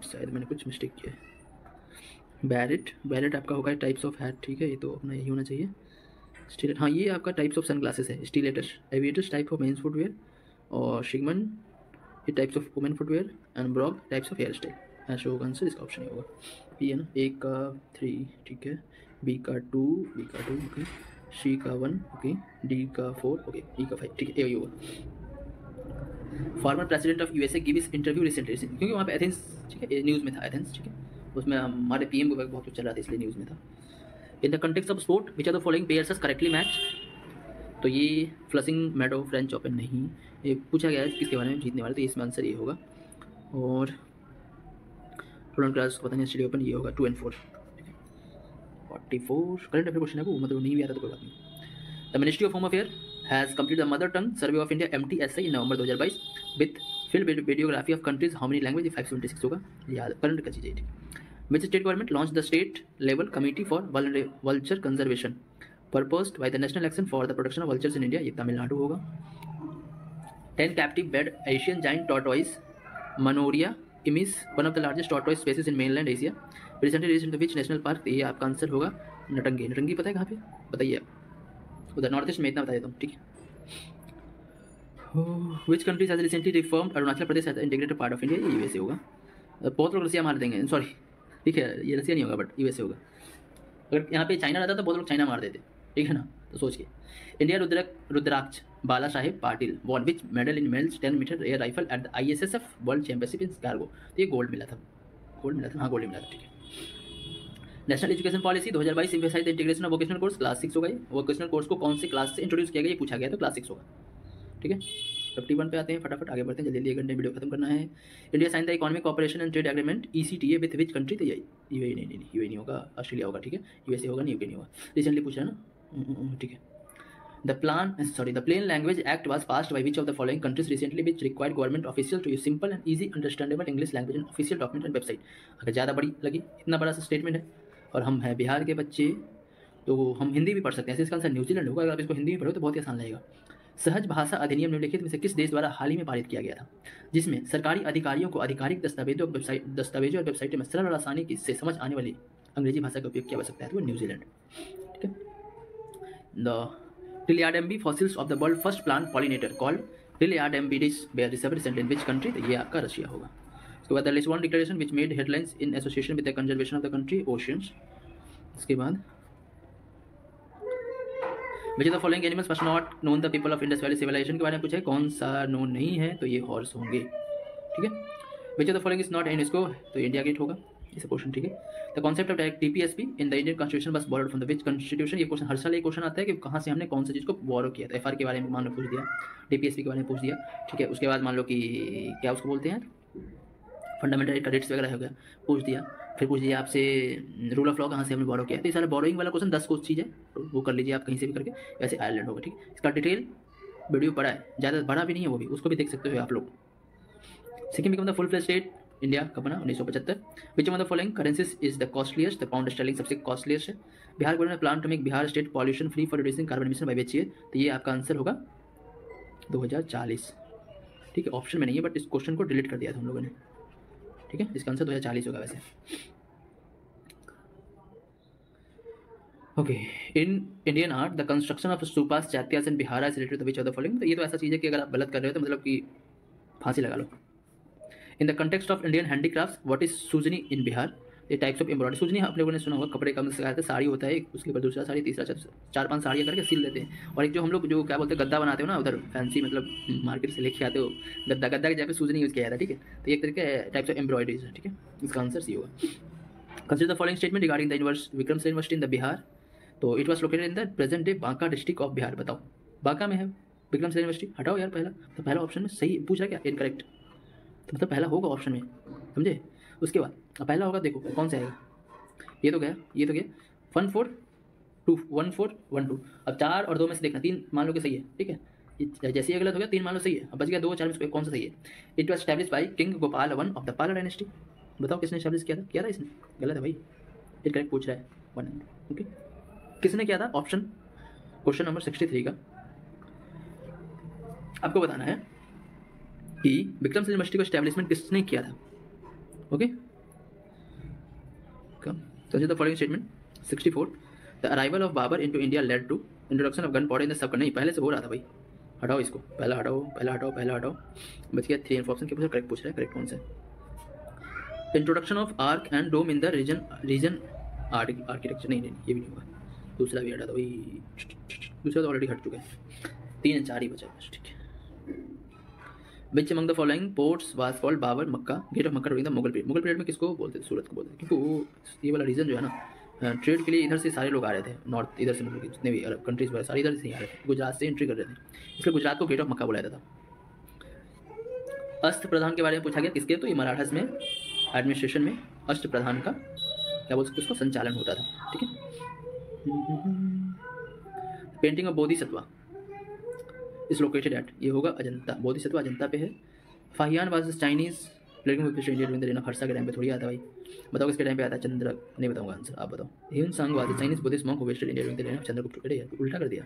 शायद मैंने कुछ मिस्टेक किया है। बैरेट, बैरेट आपका होगा टाइप्स ऑफ हैट, ठीक है, ये तो अपना यही होना चाहिए। स्टीलेट, हाँ ये आपका टाइप्स ऑफ सनग्लासेस है। Stilettos, aviators type of men's footwear, और शिगमन ये types of women footwear, and brogue types of hair style. ऐसा होगा आंसर, इसका ऑप्शन ही होगा ये है ना। ए का 3, ठीक है, बी का 2, बी का 2, ओके, सी का 1, ओके, डी का 4, ओके, ई का 5, ठीक है, ये होगा। Former president of USA give इस इंटरव्यू रिसेंटली, क्योंकि वहाँ पे एथेंस, ठीक है, न्यूज़ में था एथेंस, ठीक है, उसमें हमारे पीएम को बहुत कुछ चल रहा था, इसलिए न्यूज़ में था। In the context of sport which are the following pairs correctly match, तो ये फ्लशिंग मेडो फ्रेंच ओपन नहीं, ये पूछा गया है किसके बारे में जीतने वाले, तो इसमें आंसर ये होगा। और रोलैंड ग्रास पता नहीं, स्टेडियम ओपन ये होगा 2 और 4, 44 करंट अफेयर क्वेश्चन है वो, मतलब नहीं भी आता तो कोई बात नहीं। The ministry of home affair has completed the mother tongue survey of India MTSI in November 2022 with field videography of countries, how many language, 576 होगा, याद करंट का चीज़ है, ठीक। Which state government launch the state level committee for vulture conservation proposed by the National Action for the Protection of Vultures in India, ये तमिलनाडु होगा। 10 captive bred Asian giant tortoise Manoria imis, one of the largest tortoise species in mainland Asia, recently released into which national park, ये आपका answer होगा नटंगी। नटंगी पता है कहाँ पे, बताइए आप, उधर नॉर्थ ईस्ट में, इतना बता देता हूँ, ठीक है। Which countries has recently reformed Arunachal Pradesh as an integrated part of India, ये यूएसए होगा। बहुत लोग रसिया मार देंगे, सॉरी ठीक है, ये रसिया नहीं होगा बट यूएसए होगा। अगर यहाँ पे चाइना रहता तो बहुत लोग चाइना मार देते, ठीक है ना। तो सोच के India Rudraksh Bala Saheb Patil won which medal in males 10 metre air rifle at the ISSF world championship in Cairo, तो ये गोल्ड मिला था, गोल्ड मिला था, हाँ गोल्ड मिला था, ठीक है। National Education Policy 2022 emphasise the integration of vocational course, class 6 होगा। ये वोकेशनल कोर्स को कौन से क्लास से इंट्रोड्यूस किया गया, ये पूछा गया तो क्लास 6 होगा, ठीक है। 51 पे आते हैं, फटाफट आगे बढ़ते हैं, जल्दी जल्दी, घंटे वीडियो खत्म करना है। India sign the economic cooperation and trade agreement ECTA with which country, तो यूएई नहीं, यूएई नहीं होगा, ऑस्ट्रेलिया होगा, ठीक है। यूएसए होगा नहीं, यूके नहीं होगा, रिसेंटली पूछा है ना, ठीक है। The Plain Language Act was passed by which of the following countries recently, which required government officials to use simple and easy understandable English language in official document and website। अगर ज़्यादा बड़ी लगी, इतना बड़ा सा स्टेटमेंट है, और हम हैं बिहार के बच्चे, तो हम हिंदी भी पढ़ सकते हैं, इसका आंसर न्यूजीलैंड होगा। अगर आप इसको हिंदी में पढ़ो तो बहुत ही आसान लगेगा। सहज भाषा अधिनियम निम्नलिखित में से किस देश द्वारा हाल ही में पारित किया गया था, जिसमें सरकारी अधिकारियों को आधिकारिक दस्तावेजों और वेबसाइटों में सरल और आसानी से समझ आने वाली अंग्रेजी भाषा का उपयोग किया जा सकता है, तो वो न्यूजीलैंड, ठीक है। The Tiliadembe fossils of the world first plant pollinator called Tiliadembides were discovered recently in which country, तो ये आपका रशिया होगा। उसके बाद the Lisbon Declaration which made headlines in association with the conservation of the country oceans। इसके बाद which of the following animals first not known the people of Indus Valley civilization के बारे में पूछा है, कौन सा नोन नहीं है, तो ये हॉर्स होंगे, ठीक है। which of the following is not UNESCO, तो इंडिया गेट होगा। इस क्वेश्चन, ठीक है। The concept of DPSP in the Indian constitution was borrowed from the which constitution. ये क्वेश्चन हर साल एक क्वेश्चन आता है कि कहाँ से हमने कौन सी चीज़ को बोरो किया था। एफआर के बारे में मान लो पूछ दिया, टीपीएसपी के बारे में पूछ दिया, ठीक है। उसके बाद मान लो कि क्या उसको बोलते हैं, फंडामेंटल क्रेडिट्स वगैरह हो गया, पूछ दिया। फिर पूछ दिया आपसे रूल ऑफ लॉ कहाँ से हमने बोरो किया। तो ये सारा बोरोइंग वाला क्वेश्चन 10 चीज़ है, वो कर लीजिए आप कहीं से भी करके, वैसे आयरलैंड होगा, ठीक है। इसका डिटेल वीडियो पड़ा है, ज़्यादा बड़ा भी नहीं है वो भी, उसको भी देख सकते हो आप लोग। Sikkim become the full fledge state India कब बना, 1975। Which of the following currencies is the costliest, the pound sterling सबसे कॉस्टलीस्ट है। Bihar government plan to make Bihar state pollution free for reducing carbon emission by which year. तो ये आपका answer होगा 2040, ठीक है। ऑप्शन में नहीं है बट इस क्वेश्चन को डिलीट कर दिया था हम लोगों ने, ठीक है। इसका आंसर 2040 होगा वैसे। Okay, in Indian art the construction of stupas, chaityas and बिहारा is related to which of the following. तो ये तो ऐसा चीज़ है कि अगर आप गलत कर रहे हो तो मतलब कि फांसी लगा लो। In the context of Indian handicraft what is Sujini in Bihar. ये टाइप्स ऑफ एम्ब्रॉयडरी, सूजनी आप लोगों ने सुना होगा, कपड़े का सिखाया था, साड़ी होता है एक, उसके ऊपर दूसरा साड़ी, तीसरा 4-5 साड़ियाँ करके सिल देते हैं। और एक जो हम लोग जो क्या बोलते हैं गद्दा बनाते हो ना, उधर फैंसी मतलब मार्केट से लेके आते हो गद्दा, गद्दा की जगह पे सूजनी यूज़ किया जाता है, ठीक है। तो एक तरीके टाइप्स ऑफ एम्ब्रॉयडरीज है, ठीक है। इसका आंसर सी होगा। Consider the following statement regarding the Vikramshila university in the Bihar. तो it was located in the present day Banka district of Bihar. बताओ, बांका में है विक्रमशिला यूनिवर्सिटी। हटाओ यार पहला, तो पहला ऑप्शन में सही पूछ रहा है क्या, इनकरेक्ट। तो मतलब पहला होगा ऑप्शन में, समझे। उसके बाद अब पहला होगा, देखो कौन सा आएगा। ये तो गया, ये तो गया 14-2 अब 4 और 2 में से देखना, 3 मान लो कि सही है, ठीक है। जैसे ही गलत हो गया 3 मान लो सही है, अब बच गया 2 और 4 में से कौन सा सही है। It was establish by king Gopal one of the पाला डायनेस्टी। बताओ किसने स्टैब्लिश किया था इसने। गलत है भाई, ये करेक्ट पूछ रहा है 1। ओके, किसने किया था, ऑप्शन क्वेश्चन नंबर 63 का आपको बताना है कि विक्रमशिला यूनिवर्सिटी को स्टैब्लिशमेंट किसने किया था। Okay, consider the following statement 64 the arrival of Babur into India led to introduction of gunpowder in the subcontinent। नहीं पहले से हो रहा था भाई, हटाओ इसको, पहला हटाओ, बच गया 3 ऑप्शन के पूछा, करेक्ट पूछ रहा है, करेक्ट कौन सा है। Introduction of arch and dome in the region architecture, नहीं ये भी नहीं होगा, दूसरा भी हटा दो भाई, दूसरा तो ऑलरेडी हट चुका है, 3 और 4 ही बचा बस, ठीक है। Which among the following ports was called Babar Mecca gate of Mecca during the Mughal period. Mughal period में किसको बोलते थे, सूरत को बोलते थे, क्योंकि वो ये वाला रीजन जो है ना, ट्रेड के लिए इधर से सारे लोग आ रहे थे, नॉर्थ इधर से, मतलब जितने भी अरब कंट्रीज वगैरह सारे इधर से ही आ रहे थे, गुजरात से एंट्री कर रहे थे, इसलिए गुजरात को गेट ऑफ मक्का बुलाया था। अष्ट प्रधान के बारे में पूछा गया, किसके, तो ये मराठास में एडमिनिस्ट्रेशन में अष्ट प्रधान का क्या बोल सकते उसको संचालन होता था, ठीक है। Painting of Bodhisattva is located at, ये होगा अजंता, बोधिसत्वा अजंता पे है। Fahien was Chinese playing with India during the reign of Harsha के टाइम पे थोड़ी आता भाई, बताओ किसके टाइम पे आता है, चंद्र, नहीं बताऊंगा आंसर, आप बताओ। ह्यून सांग was Chinese Buddhist monk who visited India during the reign of Chandragupta, अरे उल्टा कर दिया,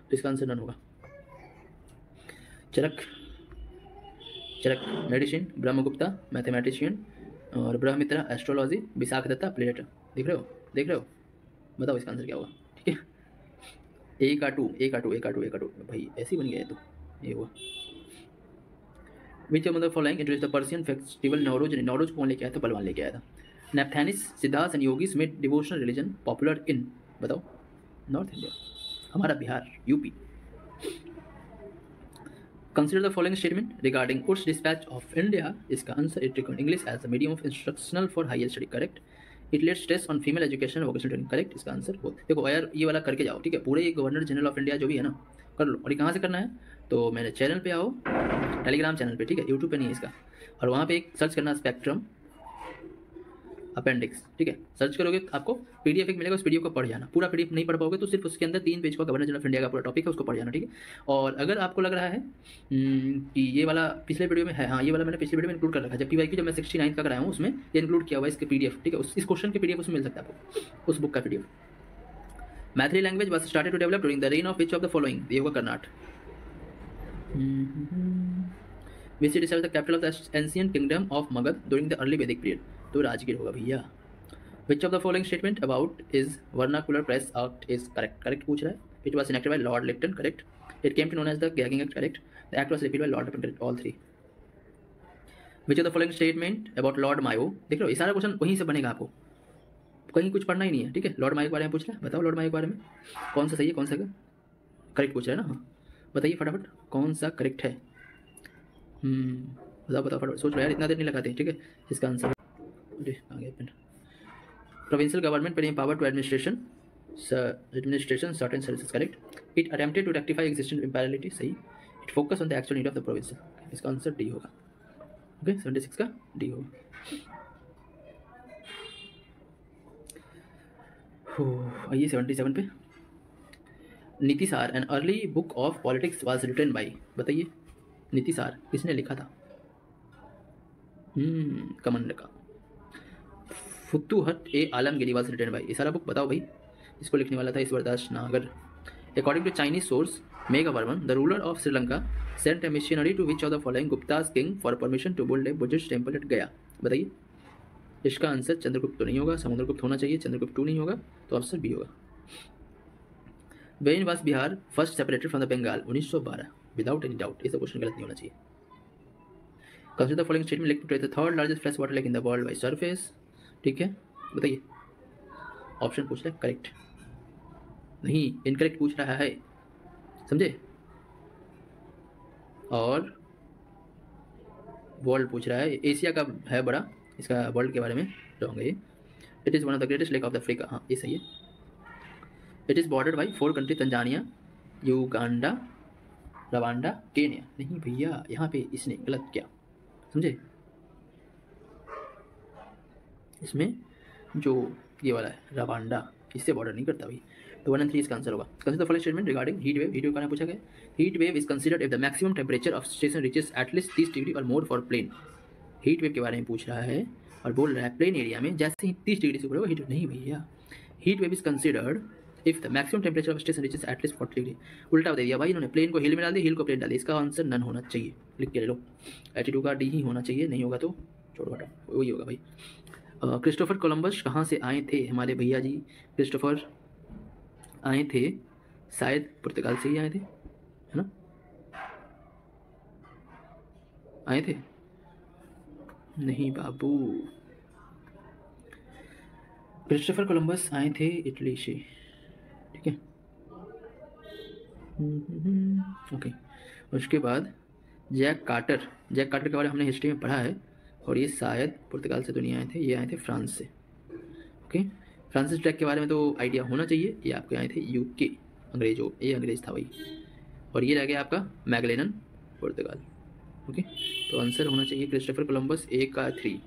तो इसका आंसर नन होगा। चरक मेडिसिन, ब्रह्मगुप्ता मैथमेटिशियन, और ब्रह्मित्रा एस्ट्रोलॉजी, विशाख दत्ता प्लेट। देख रहे हो, बताओ इसका आंसर क्या होगा, ठीक है। ए का टू भाई ऐसे ही बन गया है, तो ये हुआ। Which of the following introduce the Persian festival Nauroz. Nauroz कौन लेके आया था, बलवान लेके आया था। Nathpanthis, Siddharth and yogis made devotional religion popular in, बताओ, नॉर्थ इंडिया, हमारा Bihar, UP. Consider the following statement regarding Wood's dispatch of India. इसका answer, it record English as the medium of instructional for higher study, correct. It lets stress on female education vocational training, correct. इसका answer देखो यार, ये वाला करके जाओ, ठीक है। पूरे गवर्नर जनरल ऑफ इंडिया जो भी है ना, कर लो। और ये कहाँ से करना है, तो मेरे चैनल पे आओ, टेलीग्राम चैनल पे, ठीक है, यूट्यूब पे नहीं है इसका। और वहाँ पे एक सर्च करना स्पेक्ट्रम अपेंडिक्स, ठीक है। सर्च करोगे आपको पीडीएफ एक मिलेगा, उस पीडीएफ को पढ़ जाना। पूरा पीडीएफ नहीं पढ़ पाओगे तो सिर्फ उसके अंदर 3 पेज का गवर्नर जनरल ऑफ इंडिया का पूरा टॉपिक है, उसको पढ़ जाना, ठीक है। और अगर आपको लग रहा है कि ये वाला पिछले वीडियो में है, हाँ ये वाला मैंने पिछले वीडियो में इंक्लूड कर रखा है, जबकि वाई की जब मैं 69 का कराया हूँ उसमें ये इंक्लूड किया हुआ है इसके पीडीएफ, ठीक है। इस क्वेश्चन के पीडीएफ उसमें मिल सकता है आपको, उस बुक का PDF. Maithili language was started to develop during the reign of which of the following, ये होगा Karnataka. Which city serve the capital of the ancient kingdom of Magadha during the early Vedic period, तो राजगीर होगा भैया। Which of the following statement about is vernacular press act is correct? Correct पूछ रहा है। It was enacted by Lord Lytton, correct. It came to known as the Gagging Act, correct. The act was repealed by Lord Lytton, correct. All 3. Which of the following statement about Lord Mayo, देख लो ये सारा question वहीं से बनेगा, आपको कहीं कुछ पढ़ना ही नहीं है, ठीक है। लॉर्ड मायो के बारे में पूछ रहा है, बताओ लॉर्ड मायो के बारे में कौन सा सही है, कौन सा करेक्ट पूछ रहा है ना, हाँ बताइए फटाफट कौन सा करेक्ट है। बताओ फटाफट, सोच लो यार, इतना देर नहीं लगाते, ठीक है। इसका आंसर आ गया pen. Provincial government paying power to administration certain services, correct. It attempted to rectify existing inequality, सही. It focused on the actual need of the province. इसका आंसर डी होगा. ओके 76 का डी होगा. आइए 77 पे. Nitisar an early book of politics was written by, बताइए नीतिसार किसने लिखा था? कमंड का. Futuhat e Alamgiri was written by, ये सारा बुक बताओ भाई. इसको लिखने वाला था Ishwardas Nagar. According to Chinese source Meghavarman the ruler of Sri Lanka sent a missionary to which of the following Guptas king for permission to build a Buddhist temple at Gaya, बताइए. इसका आंसर चंद्रगुप्त तो नहीं होगा, समुद्रगुप्त होना चाहिए. चंद्रगुप्त 2 नहीं होगा, तो ऑप्शन बी होगा. When was Bihar first separated from the Bengal? 1912, without any doubt. इस क्वेश्चन गलत नहीं होना चाहिए. Consider the following statement lake to the third largest fresh water lake in the world by surface, ठीक है, बताइए. ऑप्शन पूछ रहा है, करेक्ट नहीं, इनकरेक्ट पूछ रहा है, समझे. और वर्ल्ड पूछ रहा है, एशिया का है बड़ा, इसका वर्ल्ड के बारे में रॉन्ग है ये. It is one of the greatest lake of the Africa, हाँ ये सही है. It is bordered by 4 country, Tanzania, Uganda, Rwanda, Kenya. नहीं भैया, यहाँ पे इसने गलत किया, समझे. इसमें जो ये वाला है रवांडा, इससे बॉर्डर नहीं करता भाई. तो 1 और 3 इसका आंसर होगा. Consider the following statement regarding heat wave. Heat wave का पूछा गया. Heat wave is considered if the maximum temperature of station reaches at least 30 degree और more for plain. Heat wave के बारे में पूछ रहा है और बोल रहा है प्लेन एरिया में जैसे ही 30 डिग्री से ऊपर होगा हीट वेव. नहीं भैया, heat wave is considered if the maximum temperature of station reaches at least 40 degree. उल्टा दे दिया भाई इन्होंने, प्लेन को हिल में डाल दिया, हिल को प्लेन डाल दिया. इसका आंसर नन होना चाहिए, लिख के ले लो. 82 का डी ही होना चाहिए, नहीं होगा तो छोड़ो हटाओ, वही होगा भाई. क्रिस्टोफर कोलंबस कहाँ से आए थे हमारे भैया जी? क्रिस्टोफर आए थे शायद पुर्तगाल से ही आए थे, है ना? आए थे? नहीं बाबू, क्रिस्टोफर कोलंबस आए थे इटली से, ठीक है. ओके. उसके बाद जैक कार्टर. जैक कार्टर के बारे में हमने हिस्ट्री में पढ़ा है, और ये शायद पुर्तगाल से तो नहीं आए थे, ये आए थे फ्रांस से. ओके. फ्रांसिस ड्रैक के बारे में तो आइडिया होना चाहिए. ये आपके आए थे यूके, अंग्रेजों, ये अंग्रेज था भाई. और ये रह गया आपका मैगलेलन, पुर्तगाल. ओके. तो आंसर होना चाहिए क्रिस्टोफर कोलंबस. ए का 3,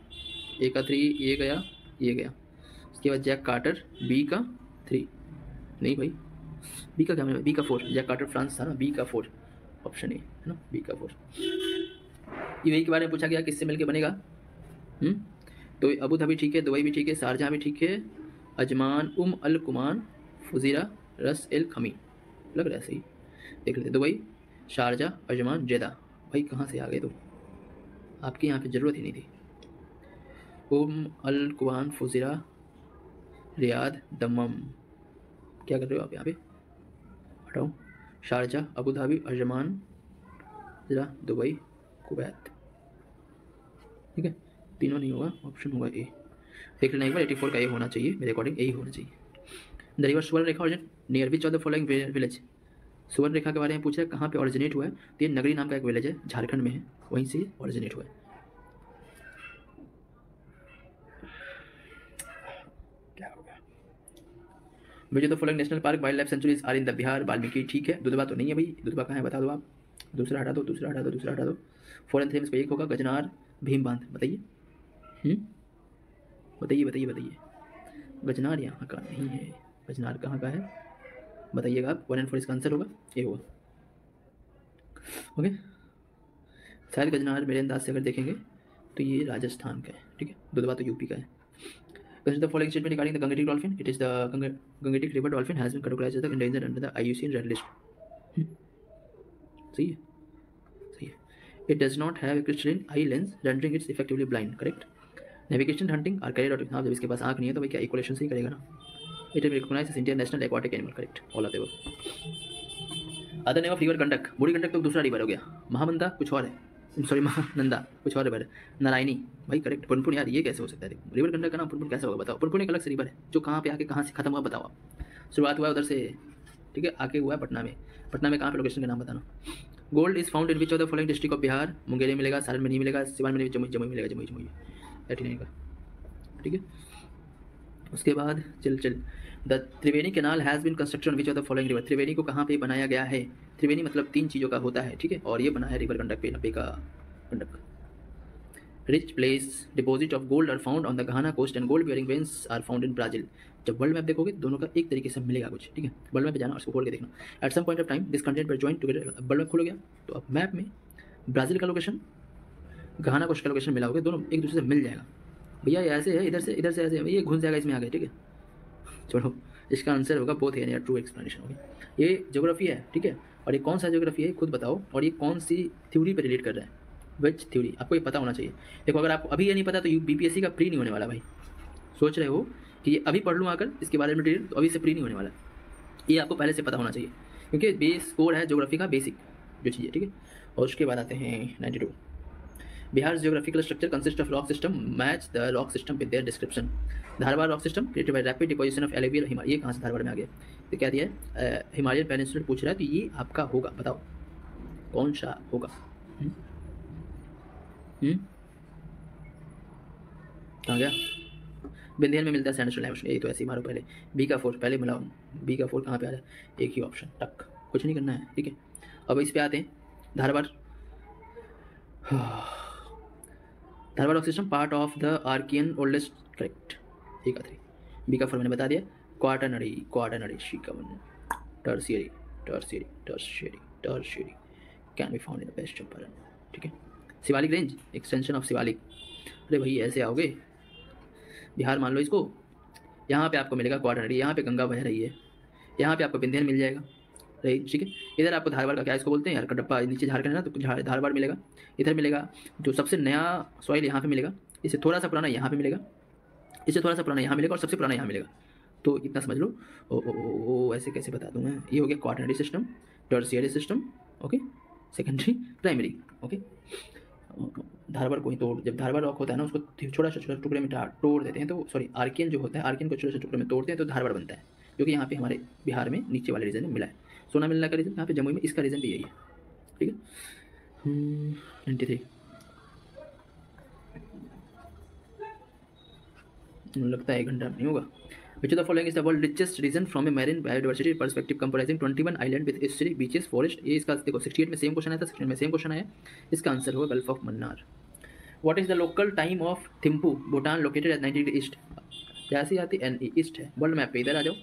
ये गया, ये गया. उसके बाद जैक कार्टर, बी का 3. नहीं भाई, बी का क्या, बी का 4. जैक कार्टर फ्रांस था ना, बी का 4 ऑप्शन ए है ना, बी का 4. यूएई के बारे में पूछा गया किससे मिलके बनेगा. तो अबू धाबी ठीक है, दुबई भी ठीक है, शारजाह भी ठीक है, अजमान, अल कुमान, फुजीरा, रस एल खमी, लग रहा है सही. देख लेते. दुबई, शारजाह, अजमान, जेदा. भाई कहाँ से आ गए, तो आपकी यहाँ पे ज़रूरत ही नहीं थी. अल कुमान, फुजीरा, रियाद, दम्मम. क्या कर रहे हो आप यहाँ पे, हटाओ. शारजाह, अबू धाबी, अजमान, ज़रा, दुबई, कुवैत, ठीक है. तीनों नहीं होगा, ऑप्शन होगा ए. देख लेना एक बार. 84 का ए होना चाहिए, मेरे अकॉर्डिंग ए ही होना चाहिए. The river Suvarna Rekha origin near which of the following village. Suvarna Rekha के बारे में पूछा है, कहाँ पे ऑरिजिनेट हुआ है. तो ये नगरी नाम का एक विलेज है, झारखंड में है, वहीं से ऑरिजिनेट हुआ है. क्या हो गया. Which of the following national park wildlife sanctuaries are in the Bihar. Valmiki ठीक है. दुधवा तो नहीं है भाई, दुधवा कहाँ है बता दो आप. दूसरा हटा दो, दूसरा हटा दो, दूसरा हटा दो. 4 और 3 में एक होगा. गजनार, भीम बांध, बताइए. बताइए बताइए बताइए. गजनार यहाँ का नहीं है. गजनार कहाँ का है बताइएगा आप. 1 और 4 इसका आंसर होगा, ये होगा. ओके. शायद गजनार मेरे अंदाज से अगर देखेंगे तो ये राजस्थान का है, ठीक है. दुधवा तो यूपी का है. Consider the following statement regarding the Gangetic dolphin. It is the Gangetic river dolphin has been categorised as the endangered under the IUCN red list. सही है, सही है. It does not have a crystalline eye lens rendering its effectively blind, correct. Navigation hunting are carried out. हाँ, जब इसके पास आँख नहीं है तो भाई क्या इक्वलेशन से ही करेगा ना. It is recognised as Indian national aquatic animal, correct. All of the above. Other name of river Gandak. Burhi Gandak तो दूसरा रिवर हो गया. महानंदा कुछ और है, सॉरी महानंदा कुछ और रिवर है. नारायणी भाई करेक्ट. पुनपुन यार ये कैसे हो सकता है. रिवर गंडक का नाम पुनपुन कैसे होगा बताओ. पुनपुन एक अलग से रिवर है जो कहाँ पे आके कहाँ से खत्म हुआ बताओ आप. शुरुआत हुआ है उधर से, ठीक है, आके हुआ है पटना में. पटना में कहाँ पे लोकेशन का नाम बताना. Gold is found in which of the following district of Bihar. Munger में मिलेगा, सारण में नहीं मिलेगा, सिवान में जमुई मिलेगा. जमुई 89 का. ठीक है। उसके बाद चल the Triveni canal has been constructed which of the following river. Triveni को कहाँ पे बनाया गया है? त्रिवेणी मतलब 3 चीज़ों का होता है, ठीक है, और ये बना है रिवर गंडक पे, नब्बे का गंडक। Rich place deposit of gold are found on the Ghana coast and gold bearing veins are found in Brazil. जब वर्ल्ड मैप देखोगे दोनों का एक तरीके से मिलेगा कुछ, ठीक है। वर्ल्ड मैप पे जाना और उसको खोल के देखना। At some point of time this content पर ज्वाइन टुगेदर। वर्ल्ड मैप खोलो गया तो अब मैप में ब्राज़ील का लोकेशन, घाना कोस्ट का लोकेशन मिला होगा, दोनों एक दूसरे से मिल जाएगा। भैया ये ऐसे है, इधर से ऐसे है, ये घुस जाएगा इसमें आगे, ठीक है। चलो इसका आंसर होगा बोथ है, ट्रू एक्सप्लेनेशन होगी। ये ज्योग्राफी है, ठीक है, और ये कौन सा ज्योग्राफी है खुद बताओ, और ये कौन सी थ्योरी पे रिलेट कर रहा है, विच थ्योरी, आपको ये पता होना चाहिए। देखो अगर आपको अभी ये नहीं पता तो बीपीएससी का प्री नहीं होने वाला भाई। सोच रहे हो कि ये अभी पढ़ लूँ आकर इसके बारे में डिटेल, तो अभी से प्री नहीं होने वाला, ये आपको पहले से पता होना चाहिए, क्योंकि बेस कोर है ज्योग्राफी का बेसिक जो चीज़ है, ठीक है। और उसके बाद आते हैं 92। Bihar geographical structure consist of rock system, match the rock system with their description. Dharwad rock system created by rapid deposition of alluvial Himalaya. ये कहाँ से धारवाड़ में आ गया? तो क्या दिया है, हिमालयन पेनिनसुला पूछ रहा है, तो ये आपका होगा, बताओ कौन सा होगा? कहाँ गया? विंध्याचल में मिलता है सैंडस्टोन लाइमस्टोन। ये तो ऐसे ही मारो पहले, बी का 4 पहले मिलाओ, बी का 4 कहाँ पे आ रहा है? एक ही ऑप्शन, टक, कुछ नहीं करना है, ठीक है। अब इस पे आते हैं Dharwad. Dharwad rock system part of the Archean oldest, correct, A का 3। बी का 4 मैंने बता दिया, क्वाटरनरी शिकावन, tertiary can be found in the West Champaran, ठीक है। Shivalik range extension of Shivalik. अरे भाई ऐसे आओगे, बिहार मान लो इसको, यहाँ पे आपको मिलेगा क्वाटरनरी, यहाँ पे गंगा बह रही है, यहाँ पे आपको विंध्याचल मिल जाएगा, राइट, ठीक है। इधर आपको धारवाड़ का क्या इसको बोलते हैं यार, कटप्पा, नीचे झारखंड है ना, तो धारवाड़ मिलेगा। इधर मिलेगा जो सबसे नया सॉइल यहाँ पे मिलेगा, इससे थोड़ा सा पुराना यहाँ पे मिलेगा, इससे थोड़ा सा पुराना यहाँ मिलेगा, और सबसे पुराना यहाँ मिलेगा। तो इतना समझ लो। ओ ऐसे कैसे बता दूँ मैं? ये हो गया quaternary system, tertiary system, okay, secondary, primary, okay. Dharwad को ही तोड़, जब धारवाड़ रॉक होता है ना उसको छोटा छोटा टुकड़े में तोड़ देते हैं, तो सॉरी आर्कियन जो होता है, आर्कियन को छोटे छोटे टुकड़े में तोड़ते हैं तो धारवाड़ बनता है, जो कि यहाँ पे हमारे बिहार में नीचे वाले रीजन में मिला है। सोना मिलने का रीजन यहाँ पे जमुई में, इसका रीजन भी यही है, ठीक है। 93 लगता है 1 घंटा नहीं होगा। Which of the following is the world richest region from a marine biodiversity perspective comprising 21 island with estuary, beaches, forest? ये इसका देखो 68 में सेम क्वेश्चन आया था, 69 में सेम क्वेश्चन आया। इसका आंसर होगा gulf of Mannar. What is the local time of Thimphu, Bhutan, located at 90 degree east? जैसी आती है NE ईस्ट है, वर्ल्ड मैप पे इधर आ जाओ,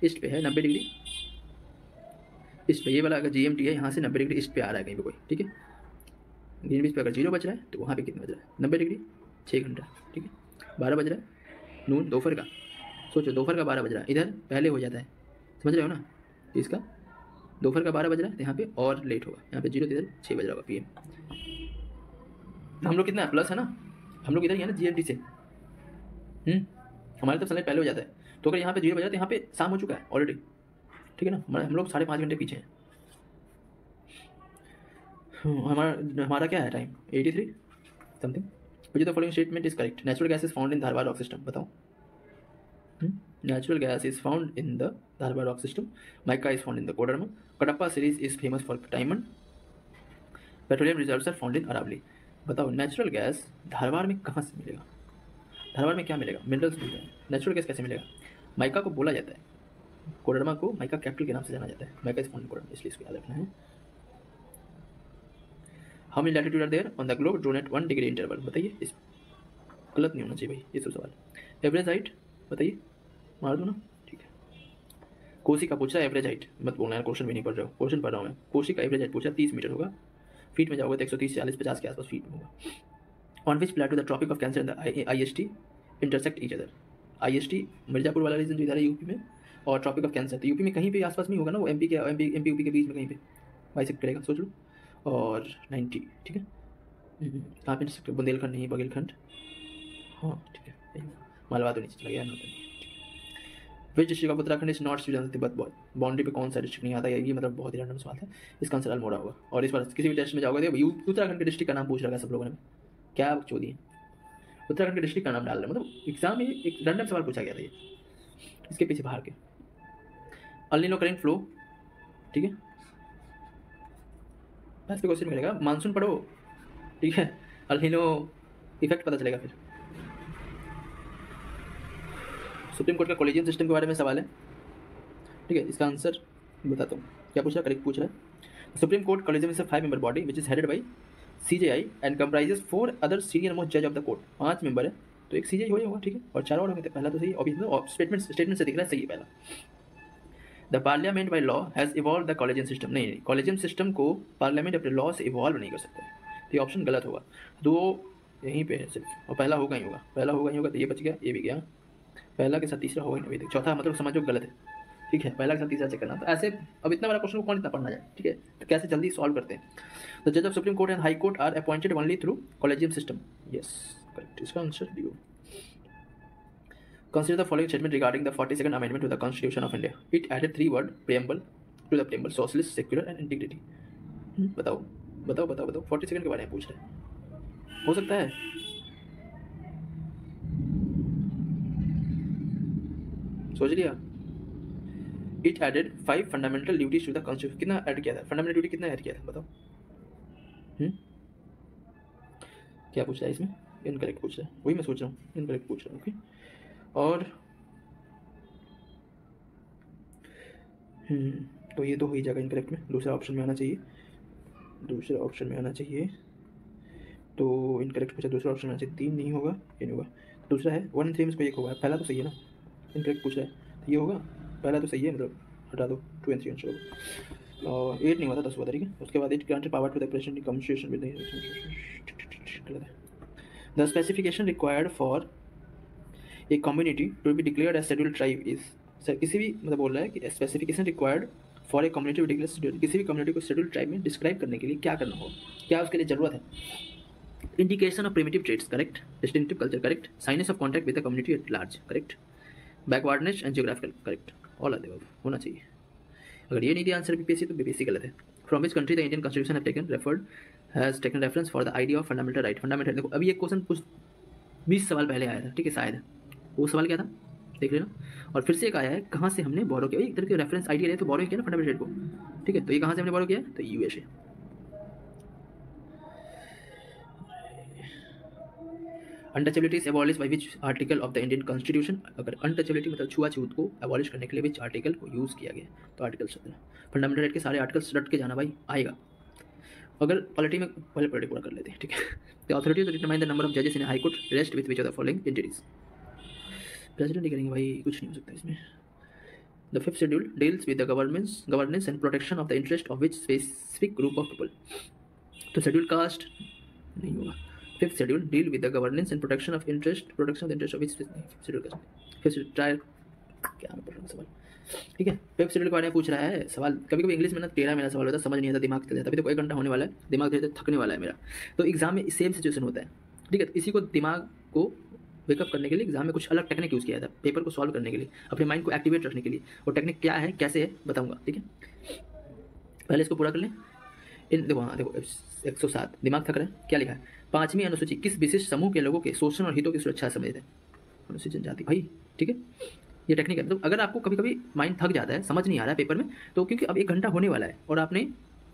ईस्ट पे है 90 डिग्री ईस्ट पे, ये वाला अगर GMT है यहाँ से 90 डिग्री ईस्ट पे आ रहा है कहीं पे कोई, ठीक है। ग्रीनविच पे अगर 0 बज रहा है तो वहाँ पे कितना बज रहा है? 90 डिग्री, 6 घंटा, ठीक है। 12 बज रहा है नून, दोपहर का, सोचो दोपहर का 12 बज रहा है, इधर पहले हो जाता है, समझ रहे हो ना। इसका दोपहर का 12 बज रहा है तो यहाँ पे और लेट होगा, यहाँ पे 0 इधर 6 बज रहा होगा PM। हम लोग कितना प्लस है ना, हम लोग इधर ही है ना GMT से, हमारे तो सनलाइट पहले हो जाता है, तो अगर यहाँ पे 0 बजा तो यहाँ पे शाम हो चुका है ऑलरेडी, ठीक है ना। हम लोग 5.5 घंटे पीछे हैं। हमारा क्या है टाइम? 83 समथिंग। मुझे तो following statement is correct. Natural gas is found in Dharwad rock system, बताओ। Natural gas is found in the Dharwad rock system. Mica is found in the Koderma. Kadapa series is famous for diamond. Petroleum reserves are found in Aravali. बताओ natural gas Dharwad में कहाँ से मिलेगा? धारवाड़ में क्या मिलेगा? Minerals मिलते हैं। नेचुरल गैस कैसे मिलेगा? माइका को बोला जाता है, कोडरमा को माइका कैपिटल के नाम से जाना जाता है। Mica is found in Koderma, इसलिए इसको याद रखना है। How many latitude are there on the globe drawn at 1 degree interval? बताइए, इस गलत नहीं होना चाहिए भाई ये सब सवाल। एवरेज हाइट बताइए, मार दो ना, ठीक है। कोसी का पूछ रहा है एवरेज हाइट, मत बोलना यार, क्वेश्चन भी नहीं पढ़ रहे हो, क्वेश्चन पढ़ रहा हूँ मैं। कोसी का एवरेज हाइट पूछा 30 मीटर होगा, फीट में जाओगे तो 130, 40, 50 के आसपास फीट में होगा। On which plateau the tropic of cancer and the IST intersect each other? IST Mirzapur वाला रीजन जो इधर है यूपी में, और ट्रॉपिक ऑफ कैंसर तो यूपी में कहीं पे आसपास में होगा ना, वो MP यूपी के बीच में कहीं पे बाइसेक्ट करेगा, सोच लो। और 90, ठीक है। कहाँ पे इंटरसेक्ट? बुंदेलखंड नहीं, बघेलखंड, हाँ ठीक है। मालवा तो नीचे चला गया, which district of Uttarakhand is not Sweden Tibet boundary पे कौन सा डिस्ट्रिक्ट नहीं आता है? ये मतलब बहुत ही रैंडम सवाल है, इसका आंसर अल्मोड़ा होगा। और इस बार किसी भी टेस्ट में जाओगे तो उत्तराखंड के डिस्ट्रिक्ट का नाम पूछ रहा है सब लोगों ने, क्या चोदी है, उत्तराखंड के डिस्ट्रिक्ट का नाम डाल रहे हैं, मतलब एग्जाम में एक रैंडम सवाल पूछा गया था ये, इसके पीछे बाहर के। अल्निनो करेंट फ्लो, ठीक है, बस पे क्वेश्चन मिलेगा, मानसून पढ़ो, ठीक है, अल्निनो इफेक्ट पता चलेगा फिर। सुप्रीम कोर्ट का कॉलेजियम सिस्टम के बारे में सवाल है, ठीक है। इसका आंसर बताता हूँ। क्या पूछ रहा है, करेक्ट पूछ रहा है। Supreme court collegium is a 5 member body which is headed by CJI and comprises 4 other senior most जज ऑफ द कोर्ट। 5 मेंबर है तो एक CJI हो जाएगा, ठीक है, और 4 और होंगे। पहला तो सही ऑब्वियसली, स्टेटमेंट से दिख रहा है सही है पहला। The parliament by law has evolve the collegium system. नहीं, कॉलेजियम सिस्टम को पार्लियामेंट अपने लॉ से इवॉल्व नहीं कर सकता, तो ये ऑप्शन गलत होगा। 2 यहीं पे है सिर्फ, और पहला होगा ही होगा, पहला होगा ही होगा, तो ये बच गया, ये भी गया। पहला के साथ तीसरा होगा ही नहीं, चौथा मतलब समझो गलत है, ठीक है। पहला के साथ तीसरा चेक करना। तो ऐसे अब इतना बड़ा क्वेश्चन को कौन इतना पढ़ना जाए, ठीक है। तो कैसे जल्दी सॉल्व करते हैं। द जज of supreme court and high court are appointed only through collegium system. Yes correct, इसका answer D. Consider the following statement regarding the 42nd Amendment to the Constitution of India. It added 3 word preamble to the preamble: socialist, secular and integrity. बताओ बताओ बताओ बताओ, 42nd के बारे में पूछ रहे हैं, हो सकता है। सोच लिया। It added 5 fundamental duties to the Constitution. कितना ऐड किया था, फंडामेंटल ड्यूटी कितना ऐड किया था बताओ। क्या पूछ रहा है इसमें, इनकरेक्ट पूछ रहा है, वही मैं सोच रहा हूँ, इनकरेक्ट पूछ रहा हूँ। ओके, और तो ये तो हो ही जाएगा इनकरेक्ट में, दूसरा ऑप्शन में आना चाहिए, दूसरा ऑप्शन में आना चाहिए। तो इनकरेक्ट पूछा, दूसरा ऑप्शन में आना चाहिए। 3 नहीं होगा, ये नहीं होगा, दूसरा है 1 and 3 में इसको 1 होगा। पहला तो सही है ना, इनकरेक्ट पूछ रहा है, तो ये होगा, पहला तो सही है, मतलब हटा दो, 2 and 3 आंसर होगा। और 8 नहीं हुआ था, 10 हुआ था, ठीक है। उसके बाद 8 granted power to the president in communication with the specification required for एक community to be declared as scheduled tribe is. Sir किसी भी मतलब बोल रहा है कि specification required for a community to declare schedule, किसी भी कम्युनिटी को शेड्यूल्ड ट्राइब में डिस्क्राइब करने के लिए क्या करना होगा, क्या उसके लिए जरूरत है। Indication of primitive traits correct, distinctive culture correct, shyness of contact with the community at large correct, backwardness and geographical correct, all of the above होना चाहिए। अगर ये नहीं दिया आंसर बीपीएससी, तो बीपीएससी गलत है। From which country the Indian constitution have taken referred has taken reference for the idea of fundamental right. Fundamental, देखो अभी एक क्वेश्चन कुछ 20 सवाल पहले आया था, ठीक है, शायद वो सवाल क्या था देख लेना। और फिर से एक आया है, कहाँ से हमने बोरो किया, एक तरह के रेफरेंस आइडिया है तो बोरो किया ना फंडामेंटल राइट को, ठीक है। तो ये कहाँ से हमने बोरो किया, तो USA. Untouchability is abolish by which article of the Indian constitution. अगर अनटचेबिलिटी मतलब छुआछूत को एबॉलिश करने के लिए विच आर्टिकल को यूज़ किया गया, तो आर्टिकल 17। फंडामेंटल राइट के सारे आर्टिकल्स रट के जाना भाई, आएगा। अगर पॉलिटी में पहले पॉलिटी पूरा कर लेते हैं, ठीक है। The authority to determine the number of जजेस in high court rest with which of the following entities. President ही करेंगे भाई, कुछ नहीं हो सकता इसमें। The 5th schedule deals with the governance and protection of the interest of which specific group of people. तो शेड्यूल कास्ट नहीं होगा। 5th schedule deal with the governance and protection of the interest of which schedule caste. 5th trial क्या मैं पढ़ रहा हूँ सवाल, ठीक है। 5th शेड्यूल के बारे में पूछ रहा है सवाल। कभी कभी इंग्लिश में ना टेढ़ा मेरा सवाल होता है, समझ नहीं आता, दिमाग चल जाता है। अभी तो 1 घंटा होने वाला है, दिमाग धीरे धीरे थकने वाला है मेरा। तो एग्जाम में सेम सिचुएशन होता है, ठीक है। तो इसी को दिमाग को वेकअप करने के लिए एग्जाम में कुछ अलग टेक्निक यूज़ किया था, पेपर को सॉल्व करने के लिए, अपने माइंड को एक्टिवेट रखने के लिए। और टेक्निक क्या है, कैसे है, बताऊंगा, ठीक है। पहले इसको पूरा कर लें। इन देखो, हाँ देखो 107, दिमाग थक रहा है। क्या लिखा है, 5वीं अनुसूची किस विशिष्ट समूह के लोगों के शोषण और हितों की सुरक्षा समझते हैं। अनुसूचित जनजाति भाई, ठीक है। ये टेक्निक है। तो अगर आपको कभी कभी माइंड थक जाता है, समझ नहीं आ रहा है पेपर में, तो क्योंकि अब 1 घंटा होने वाला है और आपने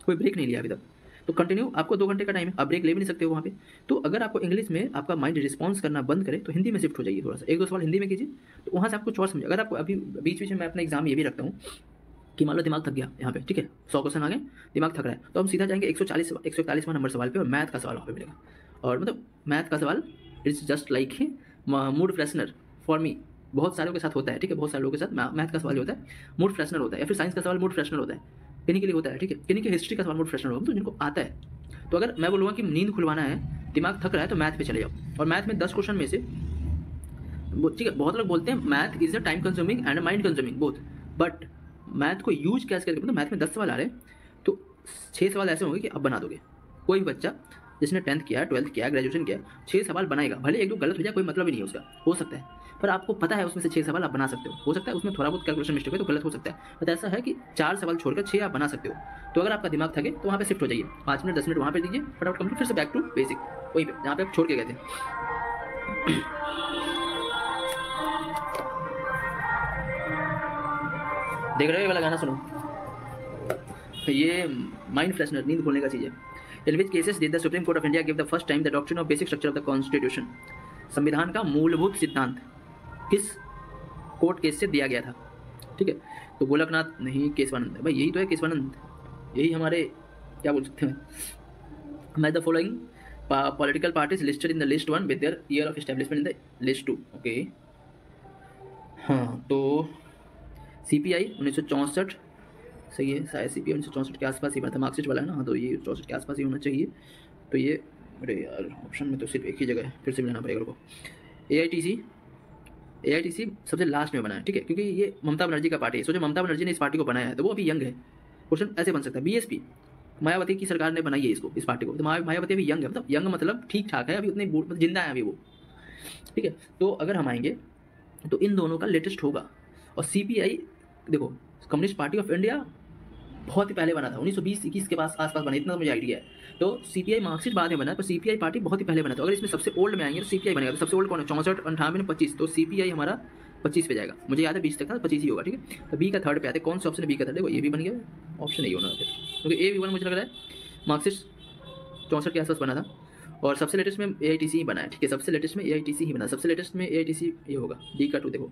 कोई ब्रेक नहीं लिया अभी तक, तो कंटिन्यू आपको 2 घंटे का टाइम है, आप ब्रेक ले भी नहीं सकते हो वहाँ पे। तो अगर आपको इंग्लिश में आपका माइंड रिस्पॉन्स करना बंद करे, तो हिंदी में शिफ्ट हो जाइए थोड़ा सा, 1-2 सवाल हिंदी में कीजिए, तो वहाँ से आपको कुछ और समझे। अगर आपको अभी बीच बीच में मैं अपना एग्जाम ये भी रखता हूँ कि मान लो दिमाग थक गया यहाँ पे, ठीक है, 100 क्वेश्चन आ गए, दिमाग थक रहा है, तो हम सीधा जाएंगे 141वां नंबर सवाल पे, और मैथ का सवाल वहाँ पे मिलेगा। और मतलब मैथ का सवाल it's just like mood freshener for me. बहुत सारों के साथ होता है, ठीक है, बहुत सारे लोगों के साथ मैथ का सवाल होता है, मूड फ्रेशनर होता है, या फिर साइंस का सवाल मूड फ्रेशनर होता है, किन्हीं के लिए होता है, ठीक है। किन्हीं के हिस्ट्री का सवाल मूड फ्रेशनर होगा, तो जिनको आता है। तो अगर मैं बोलूँगा कि नींद खुलवाना है, दिमाग थक रहा है, तो मैथ पे चले जाओ। और मैथ में 10 क्वेश्चन में से, ठीक है, बहुत लोग बोलते हैं math is a time consuming and mind consuming both, but math को यूज कैसे करके, मतलब मैथ में 10 सवाल आ रहे हैं, तो 6 सवाल ऐसे होंगे कि आप बना दोगे। कोई भी बच्चा जिसने 10th किया, 12th किया, ग्रेजुएशन किया, 6 सवाल बनाएगा, भले 1-2 गलत हो जाए, कोई मतलब ही नहीं है उसका, हो सकता है, पर आपको पता है उसमें से 6 सवाल आप बना सकते हो सकता है उसमें थोड़ा बहुत कैलकुलेशन मिस्टेक है तो गलत हो सकता है, बट ऐसा है कि 4 सवाल छोड़कर 6 आप बना सकते हो। तो अगर आपका दिमाग थके तो वहाँ पे शिफ्ट हो जाइए, 5 मिनट 10 मिनट वहाँ पे दीजिए, फटाफट कंप्लीट, फिर से बैक टू बेसिक वहीं पे जहाँ पे आप छोड़ के गए थे। देख रहे हो, ये वाला गाना सुनो, ये माइंड फ्रेशनर, नींद खोलने का चीज़ है। In which cases did the Supreme Court of India give the first time the doctrine of basic structure of the Constitution? संविधान का मूलभूत सिद्धांत किस कोर्ट केस से दिया गया था, ठीक है। तो गोलकनाथ नहीं, केशवानंद भाई, यही तो है केशवानंद, यही हमारे क्या बोल सकते हैं, match the following political parties listed in the list 1 with their year of establishment in the list 2। Okay, हाँ तो CPI 1964 सही है, शायद CPI 1964 के आसपास ही बना था, मार्क्सिस्ट वाला है ना, हाँ तो ये 64 के आसपास ही होना चाहिए। तो ये, अरे यार ऑप्शन में तो सिर्फ एक ही जगह है, फिर से मिलाना पड़ेगा को। AITC सबसे लास्ट में बना है, ठीक है, क्योंकि ये ममता बनर्जी का पार्टी है। सोचो ममता बनर्जी ने इस पार्टी को बनाया है तो वो अभी यंग है। क्वेश्चन ऐसे बन सकता है, BSP मायावती की सरकार ने बनाई है इसको, इस पार्टी को, तो मायावती अभी यंग है, मतलब यंग मतलब ठीक ठाक है, अभी उतनी मतलब जिंदा है अभी वो, ठीक है। तो अगर हम आएंगे तो इन दोनों का लेटेस्ट होगा। और CPI देखो, कम्युनिस्ट पार्टी ऑफ इंडिया बहुत ही पहले बना था, 1920-21 के पास आसपास बना, इतना तो मुझे आइडिया है। तो CPI मार्क्सिस्ट बाद में बना, पर CPI पार्टी बहुत ही पहले बना था। अगर इसमें सबसे ओल्ड में आएंगे तो CPI बनेगा। तो सबसे ओल्ड कौन है, 64, 98, 25, तो CPI हमारा 25 पे जाएगा। मुझे याद है 20 तक था, 25 ही होगा, ठीक है। तो B का थर्ड पे आते, कौन सा ऑप्शन है B का थर्ड, देखो ये भी बन गया, ऑप्शन नहीं होना फिर, क्योंकि A भी 1 मुझे लग रहा है मार्क्सिस्ट 64 के आसपास बना था। और सबसे लेटेस्ट में AITC ही बना है, ठीक है, सबसे लेटेस्ट में AITC ही बना, सबसे लेटेस्ट में AITC ये होगा, D का 2 देखो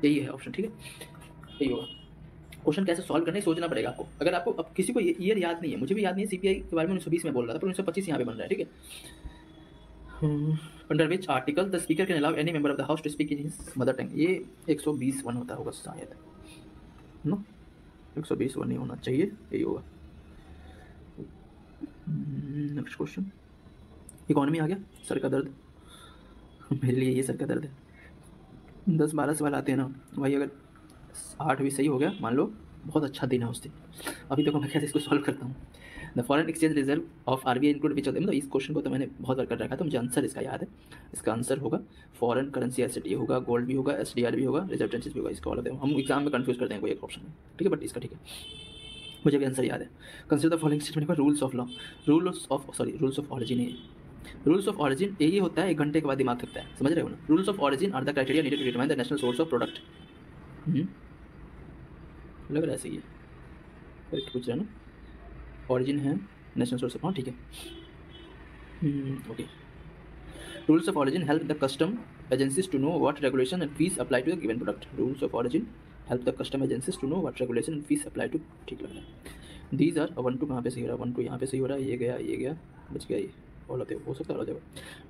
यही है ऑप्शन, ठीक है, यही होगा। क्वेश्चन कैसे सॉल्व करने सोचना पड़ेगा आपको। अगर आपको अब किसी को ईयर याद नहीं है, मुझे भी याद नहीं है, CPI के बारे में 1920 में बोल रहा था, पर 1925 यहाँ पे बन रहा है, ठीक है। Under which article the speaker can allow any member of the house to speak in his mother tongue, ये 120(1) होता होगा शायद, नो 120(1) नहीं होना चाहिए, यही होगा। नेक्स्ट क्वेश्चन, इकोनॉमी आ गया, सर का दर्द मेरे लिए ये सर का दर्द है। 10-12 सवाल आते हैं ना भाई, अगर 8 भी सही हो गया मान लो, बहुत अच्छा दिन है उस दिन। अभी देखो मैं कैसे इसको सॉल्व करता हूँ। The foreign exchange reserve of RBI include which of them, मतलब इस क्वेश्चन को तो मैंने बहुत बार कर रखा है, तो मुझे आंसर इसका याद है। इसका आंसर होगा फॉरेन करेंसी एसेट, ये होगा, गोल्ड भी होगा, SDR भी होगा, रिजर्व टेंसेस भी होगा, इसका ऑल ऑफ देम। हम एग्जाम में कंफ्यूज करते हैं कोई एक ऑप्शन में, ठीक है, बट इसका ठीक है, मुझे भी आंसर याद है। Consider the following statement for rules of law, rules of origin है। रूल्स ऑफ ऑरिजिन यही होता है, 1 घंटे के बाद दिमाग थकता है, समझ रहे हो ना। Rules of origin are the criteria needed to determine the national source of product. लग रहा है सही है, करेक्ट पूछ रहा है ना, ऑरिजिन है नेशनल सोर्स ऑफ, हाँ ठीक है, okay. Rules of origin help the customs agencies to know what regulation and fees apply to the given product. Rules of origin help the customs agencies to know what regulation and fees apply to, ठीक लग रहा है। These are 1 2 कहाँ पे सही हो रहा है, 1 2 यहाँ पे सही हो रहा है, ये गया बच गया, ये ऑल होते हो सकता है।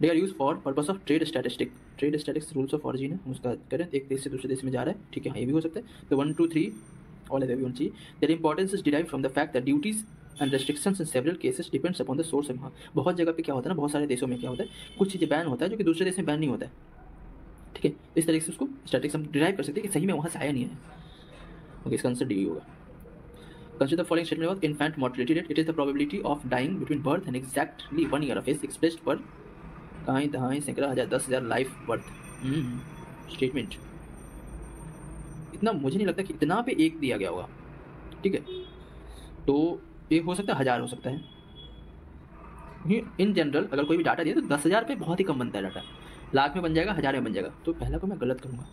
They are use for purpose of trade statistics rules of origin है, उसका करें एक देश से दूसरे देश में जा रहा है, ठीक है, हाँ ये भी हो सकता है। तो 1 2 3 all of everyone see their importance is derived from the fact that duties and restrictions in several cases depends upon the source of, हाँ बहुत जगह पे क्या होता है ना, बहुत सारे देशों में क्या होता है, कुछ चीज़ें बैन होता है जो कि दूसरे देश में बैन नहीं होता है, ठीक है। इस तरीके से उसको स्टैटिक्स हम डिराइव कर सकते हैं कि सही में वहाँ से आया नहीं है, ओके, इसका आंसर डी होगा। Consider the following statement about infant mortality rate. It is the probability of dying between birth and exactly 1 year of age expressed per कहाँ दहाई सैकड़ा हज़ार 10,000 लाइफ बर्थ। स्टेटमेंट इतना मुझे नहीं लगता कि इतना पे एक दिया गया होगा, ठीक है, तो एक हो सकता है 1000 हो सकता है। इन जनरल अगर कोई भी डाटा दिया तो 10,000 पे बहुत ही कम बनता है डाटा, लाख में बन जाएगा, 1000 में बन जाएगा। तो पहला को मैं गलत करूँगा,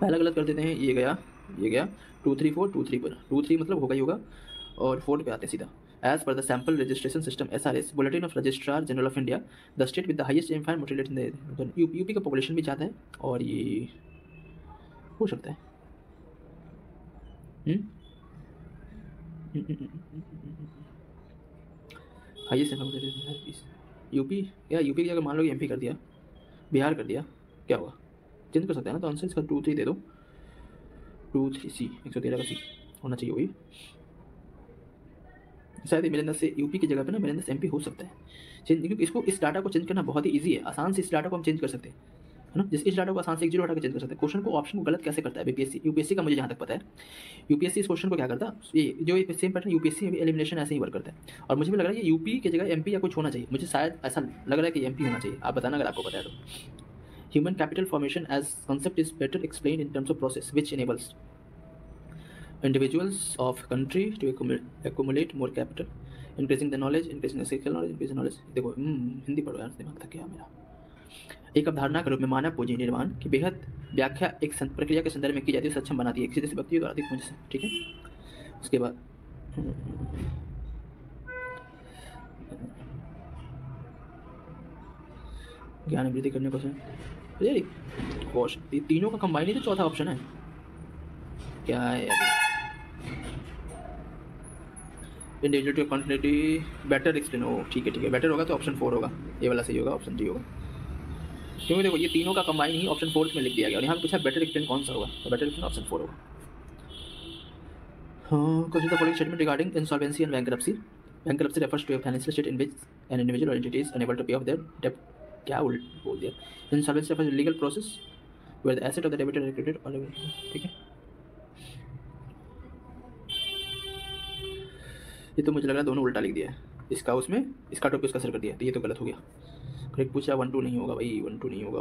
पहला गलत कर देते हैं, ये गया 2 3 4 2 3 पर 2 3 मतलब होगा ही होगा, और 4 पे आते हैं सीधा। As per the sample registration system SRS bulletin of registrar general of India, the state with the highest infant mortality in the UP का पॉपुलेशन भी ज़्यादा है, और ये हो सकता है हाईएस्ट यूपी, या यूपी की अगर मान लो MP कर दिया, बिहार कर दिया, क्या होगा, चेंज कर सकते हैं ना। तो आंसर इसका 2 3 दे दो, 2 3 C 113 का C होना चाहिए वही, शायद मेरे अंदर से यूपी की जगह पे ना मेरे अंदर से MP हो सकता है चेंज, क्योंकि इसको इस डाटा को चेंज करना बहुत ही ईजी है, आसान से इस डाटा को हम चेंज कर सकते हैं, है ना। जिस इस डाटा को आसान से 1 0 हटा के चेंज कर सकते हैं। क्वेश्चन को ऑप्शन को गलत कैसे करता है BPSC UPSC का, मुझे जहाँ तक पता है UPSC इस क्वेश्चन को क्या करता है, ये जो सेम पैटर्न UPSC में भी एलिमिनेशन ऐसे ही वर्क करता है, और मुझे भी लग रहा है कि यूपी की जगह MP या कुछ होना चाहिए, मुझे शायद ऐसा लग रहा है कि MP होना चाहिए, आप बताना अगर आपको पता है तो। Human capital formation as concept is better explained in terms of process which enables individuals of country to accumulate more capital, increasing the knowledge, increasing the skill knowledge, increasing knowledge। देखो हिंदी पढ़ो यार, दिमाग थक गया मेरा। एक अवधारणा के रूप में मानव पूंजी निर्माण की बेहद व्याख्या एक प्रक्रिया के संदर्भ में की जाती है, सक्षम बनाती है एक सीधे से व्यक्ति द्वारा अधिक पूंजी से, ठीक है। उसके बाद ज्ञान वृद्धि करने को अरे वॉश, ये तीनों का कंबाइन ही तो चौथा ऑप्शन है, क्या है अभी? Individuality of continuity better explain हो, ठीक है बेटर होगा तो ऑप्शन 4 होगा, ये वाला सही होगा, ऑप्शन 3 होगा, क्योंकि देखो ये तीनों का कंबाइन ही ऑप्शन 4 में लिख दिया गया और यहाँ पे पूछा बेटर एक्सप्लेन कौन सा होगा, तो बेटर एक्सप्लेन ऑप्शन 4 होगा। Consider the following statement regarding insolvency and bankruptcy. Bankruptcy refers to a financial state in which an individual or entity is unable to pay off their debt. क्या बोल दिया? Insolvency refers to a legal process where the asset of the debtor is liquidated or ठीक है, ये तो मुझे लग रहा है दोनों उल्टा लिख दिया है, इसका उसमें, इसका टॉप पे इसका सर कर दिया, तो ये तो गलत हो गया। करेक्ट पूछा 1 2 नहीं होगा भाई, 1 2 नहीं होगा।